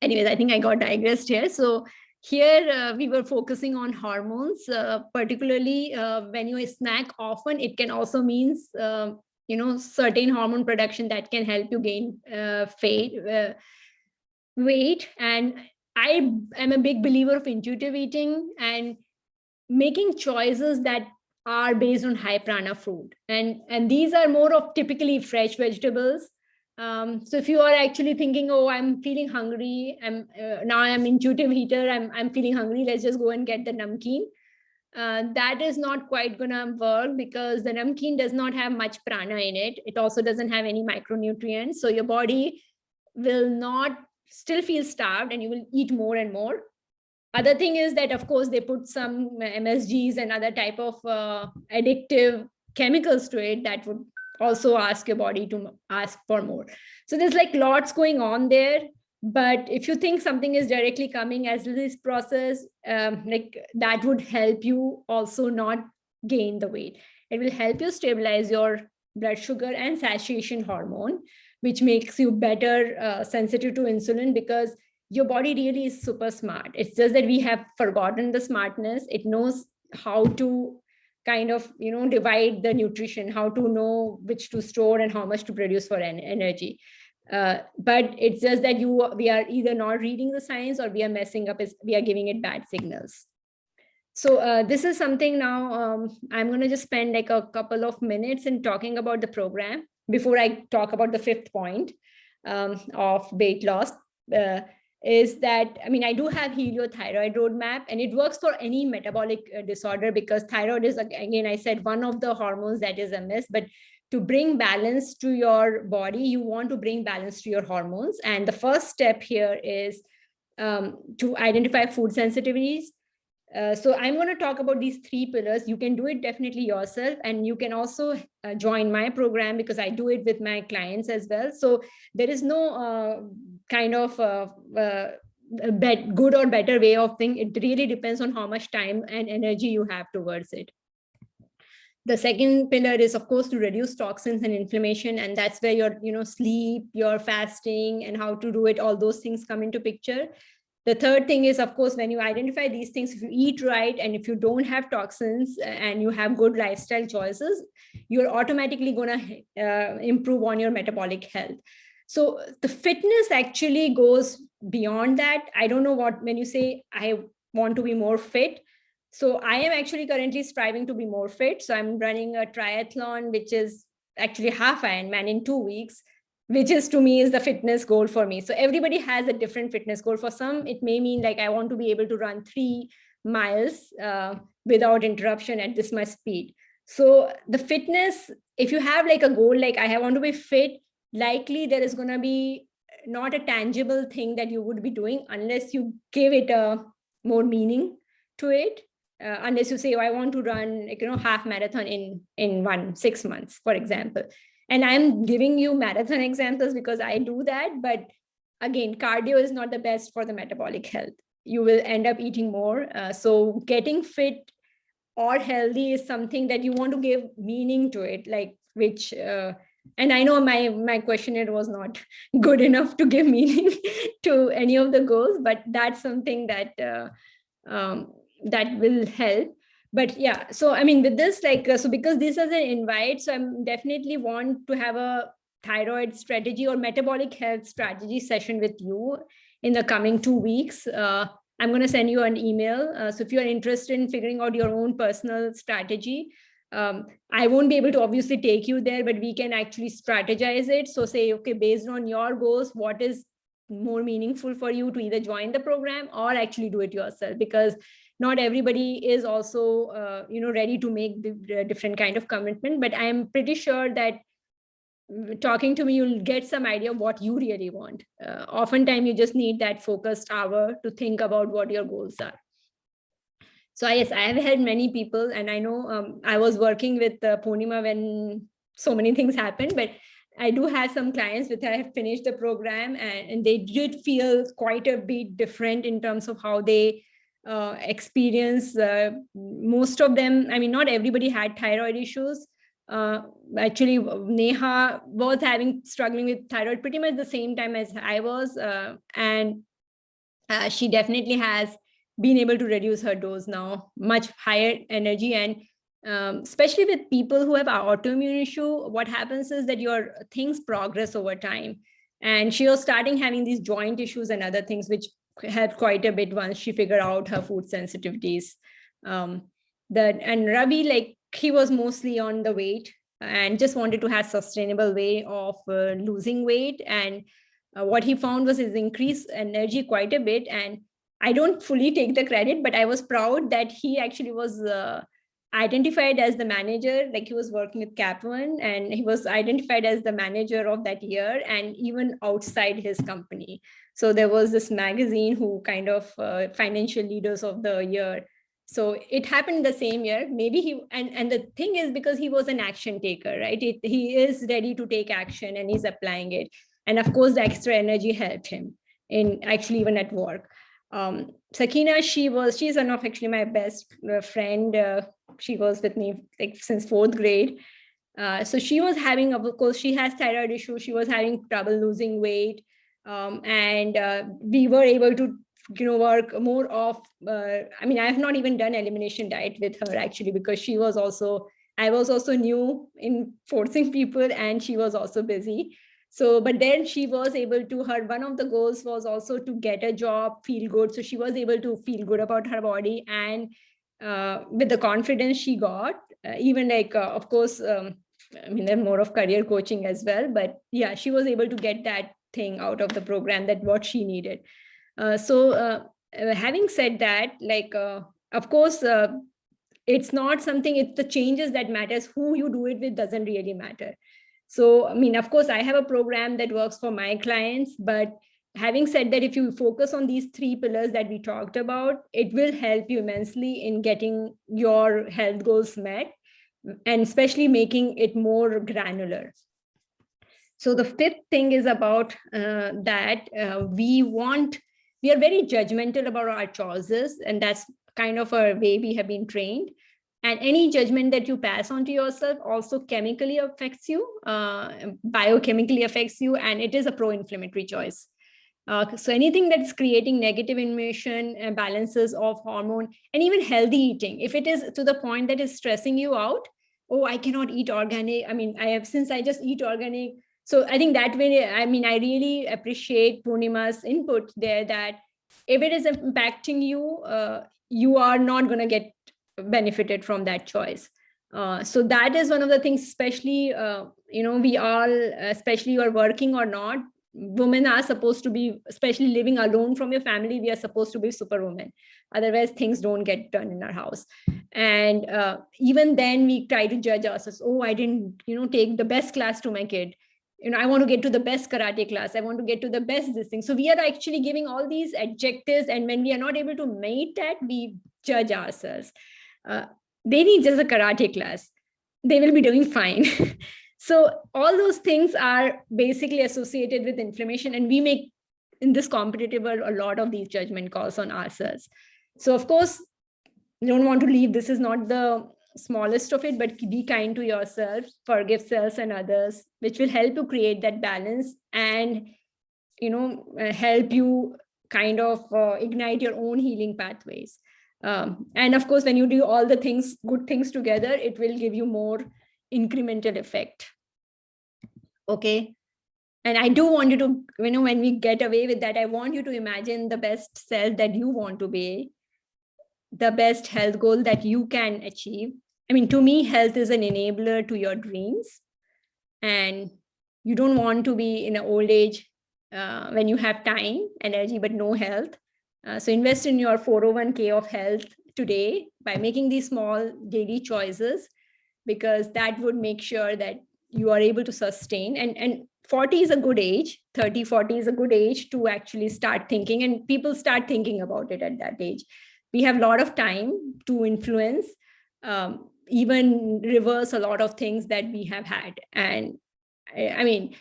Anyways, I think I got digressed here. So here we were focusing on hormones, particularly when you snack often, it can also means certain hormone production that can help you gain weight. And I am a big believer of intuitive eating and making choices that are based on high prana food. And these are more of typically fresh vegetables. So if you are actually thinking, oh, I'm feeling hungry, now I'm intuitive eater, I'm feeling hungry, let's just go and get the namkeen. That is not quite gonna work, because the namkeen does not have much prana in it. It also doesn't have any micronutrients. So your body will not still feel starved, and you will eat more and more. Other thing is that, of course, they put some MSGs and other type of addictive chemicals to it that would also ask your body to ask for more. So there's like lots going on there. But if you think something is directly coming as this process, like that would help you also not gain the weight. It will help you stabilize your blood sugar and satiation hormone, which makes you better sensitive to insulin, because your body really is super smart. It's just that we have forgotten the smartness. It knows how to kind of divide the nutrition, how to know which to store and how much to produce for energy. But it's just that we are either not reading the science, or we are messing up, we are giving it bad signals. So this is something now I'm going to just spend like a couple of minutes in talking about the program before I talk about the fifth point of weight loss. Is that, I do have heliothyroid roadmap, and it works for any metabolic disorder, because thyroid is, again, I said, one of the hormones that is amiss. But to bring balance to your body, you want to bring balance to your hormones. And the first step here is to identify food sensitivities. So I'm going to talk about these three pillars. You can do it definitely yourself, and you can also join my program, because I do it with my clients as well. So there is no kind of good or better way of thinking. It really depends on how much time and energy you have towards it. The second pillar is, of course, to reduce toxins and inflammation. And that's where your sleep, your fasting, and how to do it, all those things come into picture. The third thing is, of course, when you identify these things, if you eat right, and if you don't have toxins, and you have good lifestyle choices, you're automatically going to improve on your metabolic health. So the fitness actually goes beyond that. I don't know when you say, I want to be more fit. So I am actually currently striving to be more fit. So I'm running a triathlon, which is actually half Ironman in 2 weeks, which is, to me, is the fitness goal for me. So everybody has a different fitness goal. For some, it may mean like, I want to be able to run 3 miles without interruption at this much speed. So the fitness if you have like a goal, like I want to be fit, likely there is going to be not a tangible thing that you would be doing unless you give it a more meaning to it. Unless you say, oh, I want to run, like, half marathon in 6 months, for example. And I'm giving you marathon examples because I do that. But again, cardio is not the best for the metabolic health. You will end up eating more. So getting fit or healthy is something that you want to give meaning to it, like which and I know my questionnaire was not good enough to give meaning to any of the goals, but that's something that that will help. But yeah, so I mean, with this, like, so because this is an invite, so I'm definitely want to have a thyroid strategy or metabolic health strategy session with you in the coming 2 weeks. I'm going to send you an email. So if you're interested in figuring out your own personal strategy, I won't be able to obviously take you there, but we can actually strategize it. So say, okay, based on your goals, what is more meaningful for you to either join the program or actually do it yourself, because not everybody is also ready to make the different kind of commitment. But I am pretty sure that talking to me, you'll get some idea of what you really want. Oftentimes you just need that focused hour to think about what your goals are. So yes, I have had many people, and I know I was working with Purnima when so many things happened, but I do have some clients with I have finished the program, and they did feel quite a bit different in terms of how they experience. Most of them, I mean, not everybody had thyroid issues. Actually, Neha was struggling with thyroid pretty much the same time as I was, and she definitely has been able to reduce her dose now, much higher energy. And especially with people who have an autoimmune issue, what happens is that your things progress over time. And she was starting having these joint issues and other things, which helped quite a bit once she figured out her food sensitivities. And Ravi, like, he was mostly on the weight and just wanted to have sustainable way of losing weight. And what he found was his increased energy quite a bit. And I don't fully take the credit, but I was proud that he actually was identified as the manager. Like, he was working with Kaplan and he was identified as the manager of that year, and even outside his company. So there was this magazine who kind of financial leaders of the year. So it happened the same year. Maybe and the thing is, because he was an action taker, right? He is ready to take action and he's applying it. And of course, the extra energy helped him in actually even at work. Sakina, she's one of actually my best friend. She was with me like since 4th grade. So she was having, of course, she has thyroid issues. She was having trouble losing weight. And we were able to, work more of, I mean, I have not even done elimination diet with her actually, because I was also new in forcing people and she was also busy. So, but then she was able to, one of the goals was also to get a job, feel good. So she was able to feel good about her body. And with the confidence she got, even like, of course, I mean, they're more of career coaching as well, but yeah, she was able to get that thing out of the program, that what she needed. So having said that, like, of course, it's not something, it's the changes that matters. Who you do it with doesn't really matter. So, I mean, of course, I have a program that works for my clients, but having said that, if you focus on these 3 pillars that we talked about, it will help you immensely in getting your health goals met, and especially making it more granular. So the 5th thing is about that we are very judgmental about our choices, and that's kind of a way we have been trained. And any judgment that you pass on to yourself also chemically affects you, biochemically affects you, and it is a pro-inflammatory choice. So anything that's creating negative emotion, balances of hormone, and even healthy eating, if it is to the point that is stressing you out, oh, I cannot eat organic. I mean, since I just eat organic. So I think that way, I mean, I really appreciate Purnima's input there, that if it is impacting you, you are not going to get benefited from that choice. So that is one of the things, especially, we all, especially you are working or not, women are supposed to be, especially living alone from your family, we are supposed to be superwoman. Otherwise, things don't get done in our house. And even then, we try to judge ourselves. Oh, I didn't, take the best class to my kid. I want to get to the best karate class. I want to get to the best this thing. So we are actually giving all these adjectives. And when we are not able to meet that, we judge ourselves. They need just a karate class. They will be doing fine. So all those things are basically associated with inflammation. And we make, in this competitive world, a lot of these judgment calls on ourselves. So of course, you don't want to leave. This is not the smallest of it, but be kind to yourself, forgive self and others, which will help you create that balance and, help you kind of ignite your own healing pathways. And of course, when you do all the things, good things together, it will give you more incremental effect. Okay. And I do want you to, when we get away with that, I want you to imagine the best self that you want to be, the best health goal that you can achieve. I mean, to me, health is an enabler to your dreams. And you don't want to be in an old age when you have time, energy, but no health. So invest in your 401k of health today by making these small daily choices, because that would make sure that you are able to sustain. And 40 is a good age, 30, 40 is a good age to actually start thinking, and people start thinking about it at that age. We have a lot of time to influence, even reverse a lot of things that we have had. And I mean,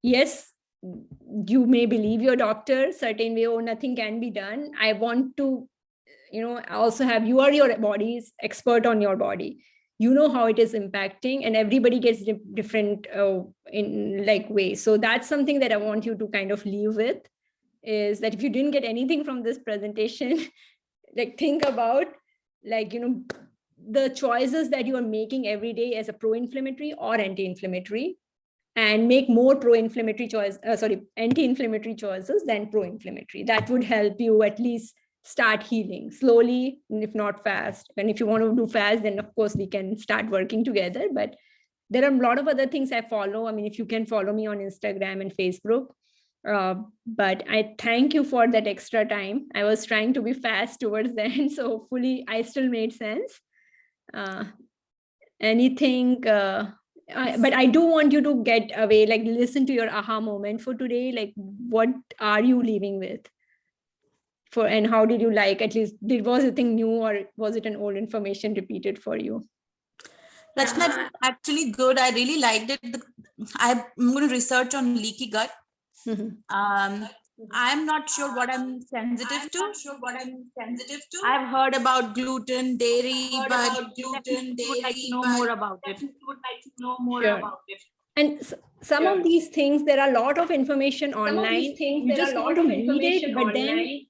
yes, you may believe your doctor certain way, oh, nothing can be done. I want to, also have, you are your body's expert on your body. You know how it is impacting, and everybody gets different in like ways. So that's something that I want you to kind of leave with, is that if you didn't get anything from this presentation, like think about, like, the choices that you are making every day as a pro-inflammatory or anti-inflammatory, and make more pro-inflammatory anti-inflammatory choices than pro-inflammatory. That would help you at least start healing slowly, if not fast. And if you want to do fast, then of course we can start working together. But there are a lot of other things I follow. I mean, if you can follow me on Instagram and Facebook. But I thank you for that extra time. I was trying to be fast towards the end, so hopefully I still made sense. Anything, but I do want you to get away, like listen to your aha moment for today. Like, what are you leaving with? And how did you like, at least, was it thing new, or was it an old information repeated for you? That's not actually good. I really liked it. I'm going to research on leaky gut. I'm not sure what I'm sensitive to. I've heard about gluten, dairy, but would like to know more about it. Sure. And some of these things, there are a lot of information online. You just want to read it, but then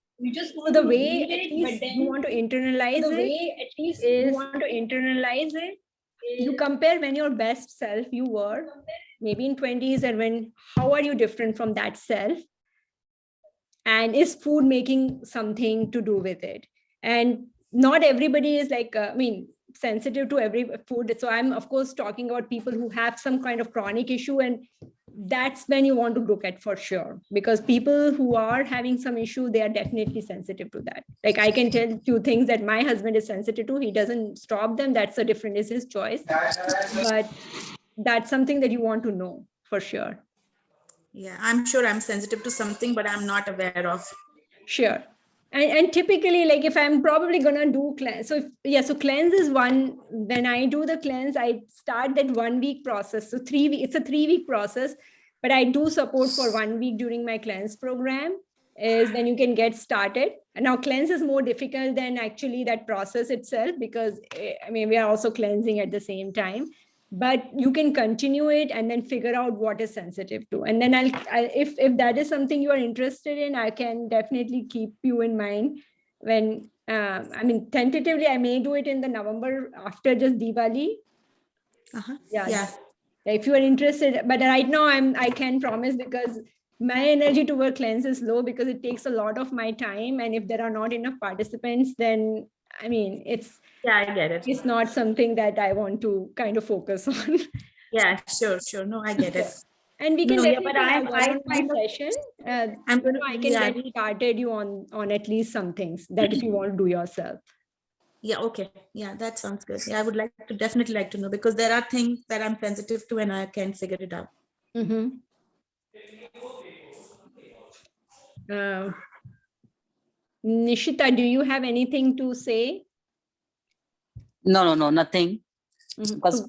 the way at least you want to internalize it, you compare when your best self you were, maybe in 20s, and how are you different from that self? And is food making something to do with it? And not everybody is like, sensitive to every food. So I'm of course talking about people who have some kind of chronic issue, and that's when you want to look at for sure, because people who are having some issue, they are definitely sensitive to that. Like, I can tell you things that my husband is sensitive to. He doesn't stop them. That's a different, is his choice. But that's something that you want to know for sure. Yeah, I'm sure I'm sensitive to something, but I'm not aware of. Sure. And typically, like, if I'm probably gonna do cleanse, so cleanse is one. When I do the cleanse, I start that 1 week process. So 3 weeks, it's a 3-week process, but I do support for 1 week during my cleanse program, is then you can get started. And now cleanse is more difficult than actually that process itself, because we are also cleansing at the same time. But you can continue it and then figure out what is sensitive to. And then if that is something you are interested in, I can definitely keep you in mind when, tentatively, I may do it in the November after just Diwali. Yeah. If you are interested, but right now I can promise, because my energy to work cleanse is low, because it takes a lot of my time. And if there are not enough participants, then I get it. It's not something that I want to kind of focus on. Yeah, sure. No, I get it. And we can No, yeah, definitely but have I one-on-one kind of, session. I'm going I to, can yeah, get started you on at least some things that if you want to do yourself. yeah, okay. Yeah, that sounds good. Yeah, I would like to definitely like to know, because there are things that I'm sensitive to and I can't figure it out. Mm-hmm. Nishita, do you have anything to say? No, nothing. Mm-hmm. Because So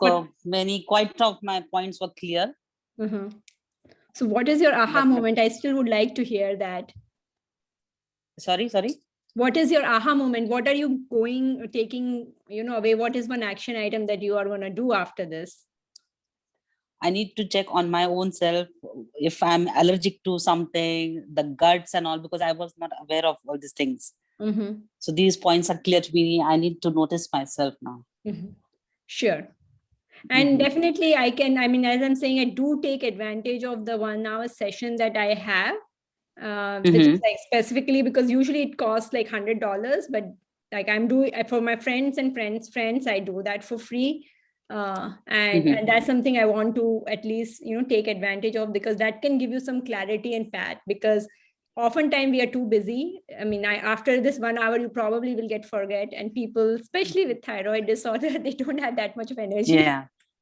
quite of my points were clear. mm-hmm. So what is your aha But- moment? I still would like to hear that. Sorry. What is your aha moment? What are you taking, away? What is one action item that you are going to do after this? I need to check on my own self if I'm allergic to something, the guts and all, because I was not aware of all these things. Mm-hmm. So these points are clear to me. I need to notice myself now. Mm-hmm. Sure. And definitely as I'm saying, I do take advantage of the 1 hour session that I have. It's just like specifically because usually it costs like $100, but like I'm doing for my friends and friends, I do that for free. And that's something I want to at least, take advantage of, because that can give you some clarity and path, because oftentimes we are too busy. After this 1 hour, you probably will get forget, and people, especially with thyroid disorder, they don't have that much of energy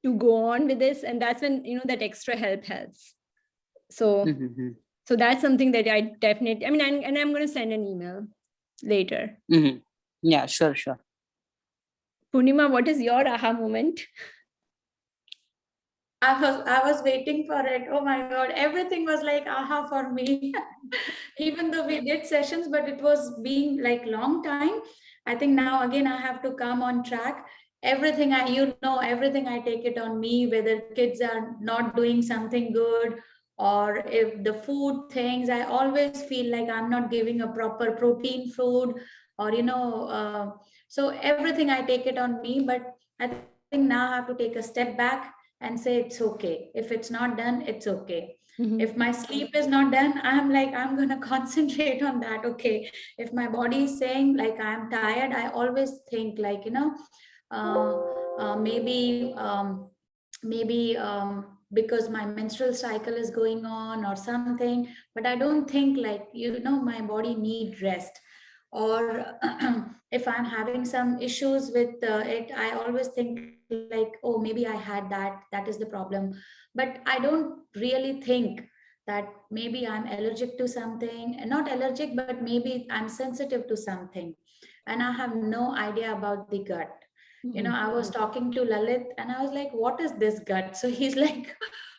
to go on with this. And that's when, that extra help helps. So so that's something that I definitely, and I'm going to send an email later. Yeah, sure. Purnima, what is your aha moment? I was waiting for it. Oh my God, everything was like aha for me. Even though we did sessions, but it was being like long time. I think now again I have to come on track. Everything everything I take it on me, whether kids are not doing something good or if the food things, I always feel like I'm not giving a proper protein food or, so everything I take it on me. But I think now I have to take a step back and say it's okay. If it's not done, it's okay. If my sleep is not done, I'm going to concentrate on that. Okay, if my body is saying like I'm tired, I always think like, maybe because my menstrual cycle is going on or something, but I don't think like, my body need rest. Or if I'm having some issues with it, I always think like, oh, maybe I had that is the problem. But I don't really think that maybe I'm allergic to something, not allergic, but maybe I'm sensitive to something, and I have no idea about the gut. I was talking to Lalit and I was like, what is this gut? So he's like,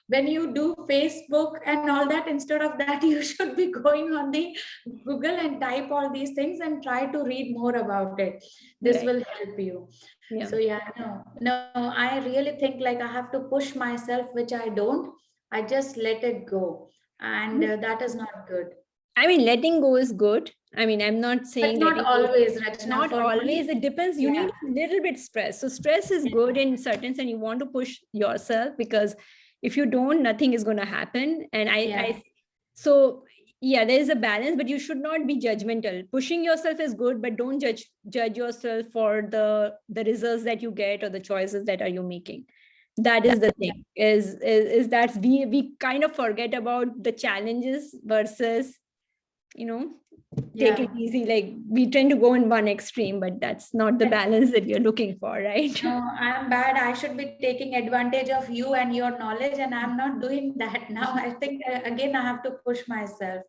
when you do Facebook and all that, instead of that, you should be going on the Google and type all these things and try to read more about it. This will help you. Yeah. So yeah, no, I really think like I have to push myself, which I don't. I just let it go. And that is not good. Letting go is good. I'm not saying But not letting always, go. Rachna. Not For always. me, It depends. You need a little bit stress. So stress is good in certain, and you want to push yourself, because if you don't, nothing is going to happen. And so yeah, there is a balance, but you should not be judgmental. Pushing yourself is good, but don't judge yourself for the results that you get or the choices that are you making. That is the thing. Is that we kind of forget about the challenges versus, take it easy. Like we tend to go in one extreme, but that's not the balance that you're looking for, right? No, I'm bad. I should be taking advantage of you and your knowledge, and I'm not doing that now. I think again I have to push myself.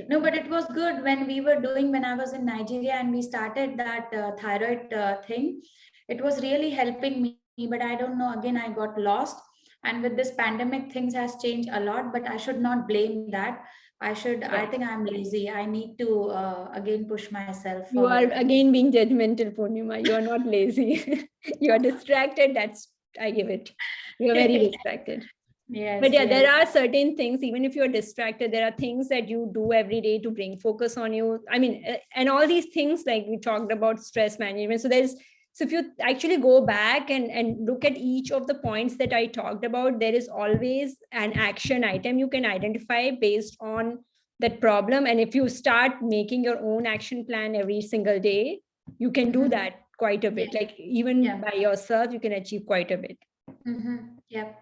No, but it was good when I was in Nigeria and we started that thyroid thing. It was really helping me, but I don't know. Again, I got lost, and with this pandemic, things has changed a lot. But I should not blame that. I think I'm lazy. I need to again push myself You are for. again being judgmental, Purnima. You are not lazy. You are distracted. I give it. You are very distracted. Yes, But yeah, yes. there are certain things, even if you're distracted, there are things that you do every day to bring focus on you. And all these things, like we talked about stress management. So if you actually go back and look at each of the points that I talked about, there is always an action item you can identify based on that problem. And if you start making your own action plan every single day, you can do that quite a bit. Like even by yourself, you can achieve quite a bit. Yep.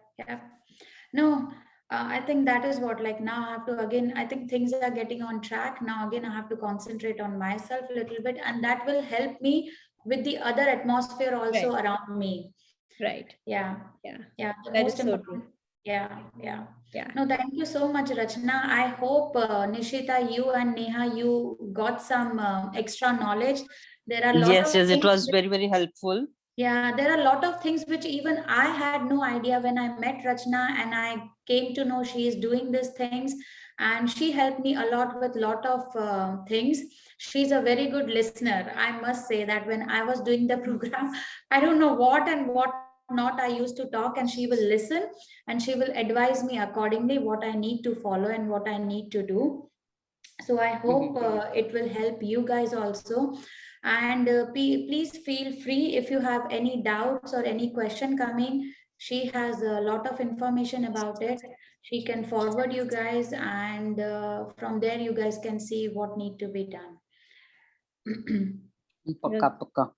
No, I think that is what, like, now I have to again, I think things are getting on track. Now again, I have to concentrate on myself a little bit, and that will help me with the other atmosphere also Right. around me. Right. Yeah. Yeah. Yeah. The That most is so important. true. Yeah. Yeah. Yeah. No, thank you so much, Rachna. I hope Nishita, you and Neha, you got some extra knowledge. There are a lot Yes, of yes, it things. was very, very helpful. Yeah, there are a lot of things which even I had no idea when I met Rachna, and I came to know she is doing these things, and she helped me a lot with lot of things. She's a very good listener. I must say that when I was doing the program, I don't know what and what not I used to talk, and she will listen and she will advise me accordingly what I need to follow and what I need to do. So I hope it will help you guys also. And please feel free if you have any doubts or any question coming. She has a lot of information about it. She can forward you guys, and from there you guys can see what need to be done. Pakka, pakka.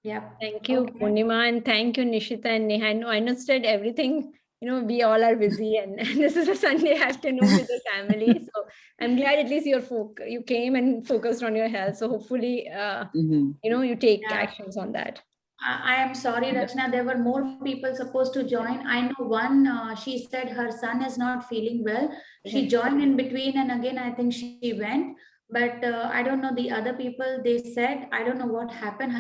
Yeah. Thank you, Okay. Purnima, and thank you, Nishita and Neha. I understood everything. We all are busy, and this is a Sunday afternoon with the family. So I'm glad at least you came and focused on your health. So hopefully, you take Yeah. actions on that. I am sorry, Rachna. There were more people supposed to join. I know one, she said her son is not feeling well. She joined in between, and again, I think she went. But I don't know the other people. They said, I don't know what happened.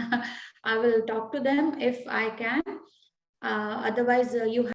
I will talk to them if I can. Otherwise, you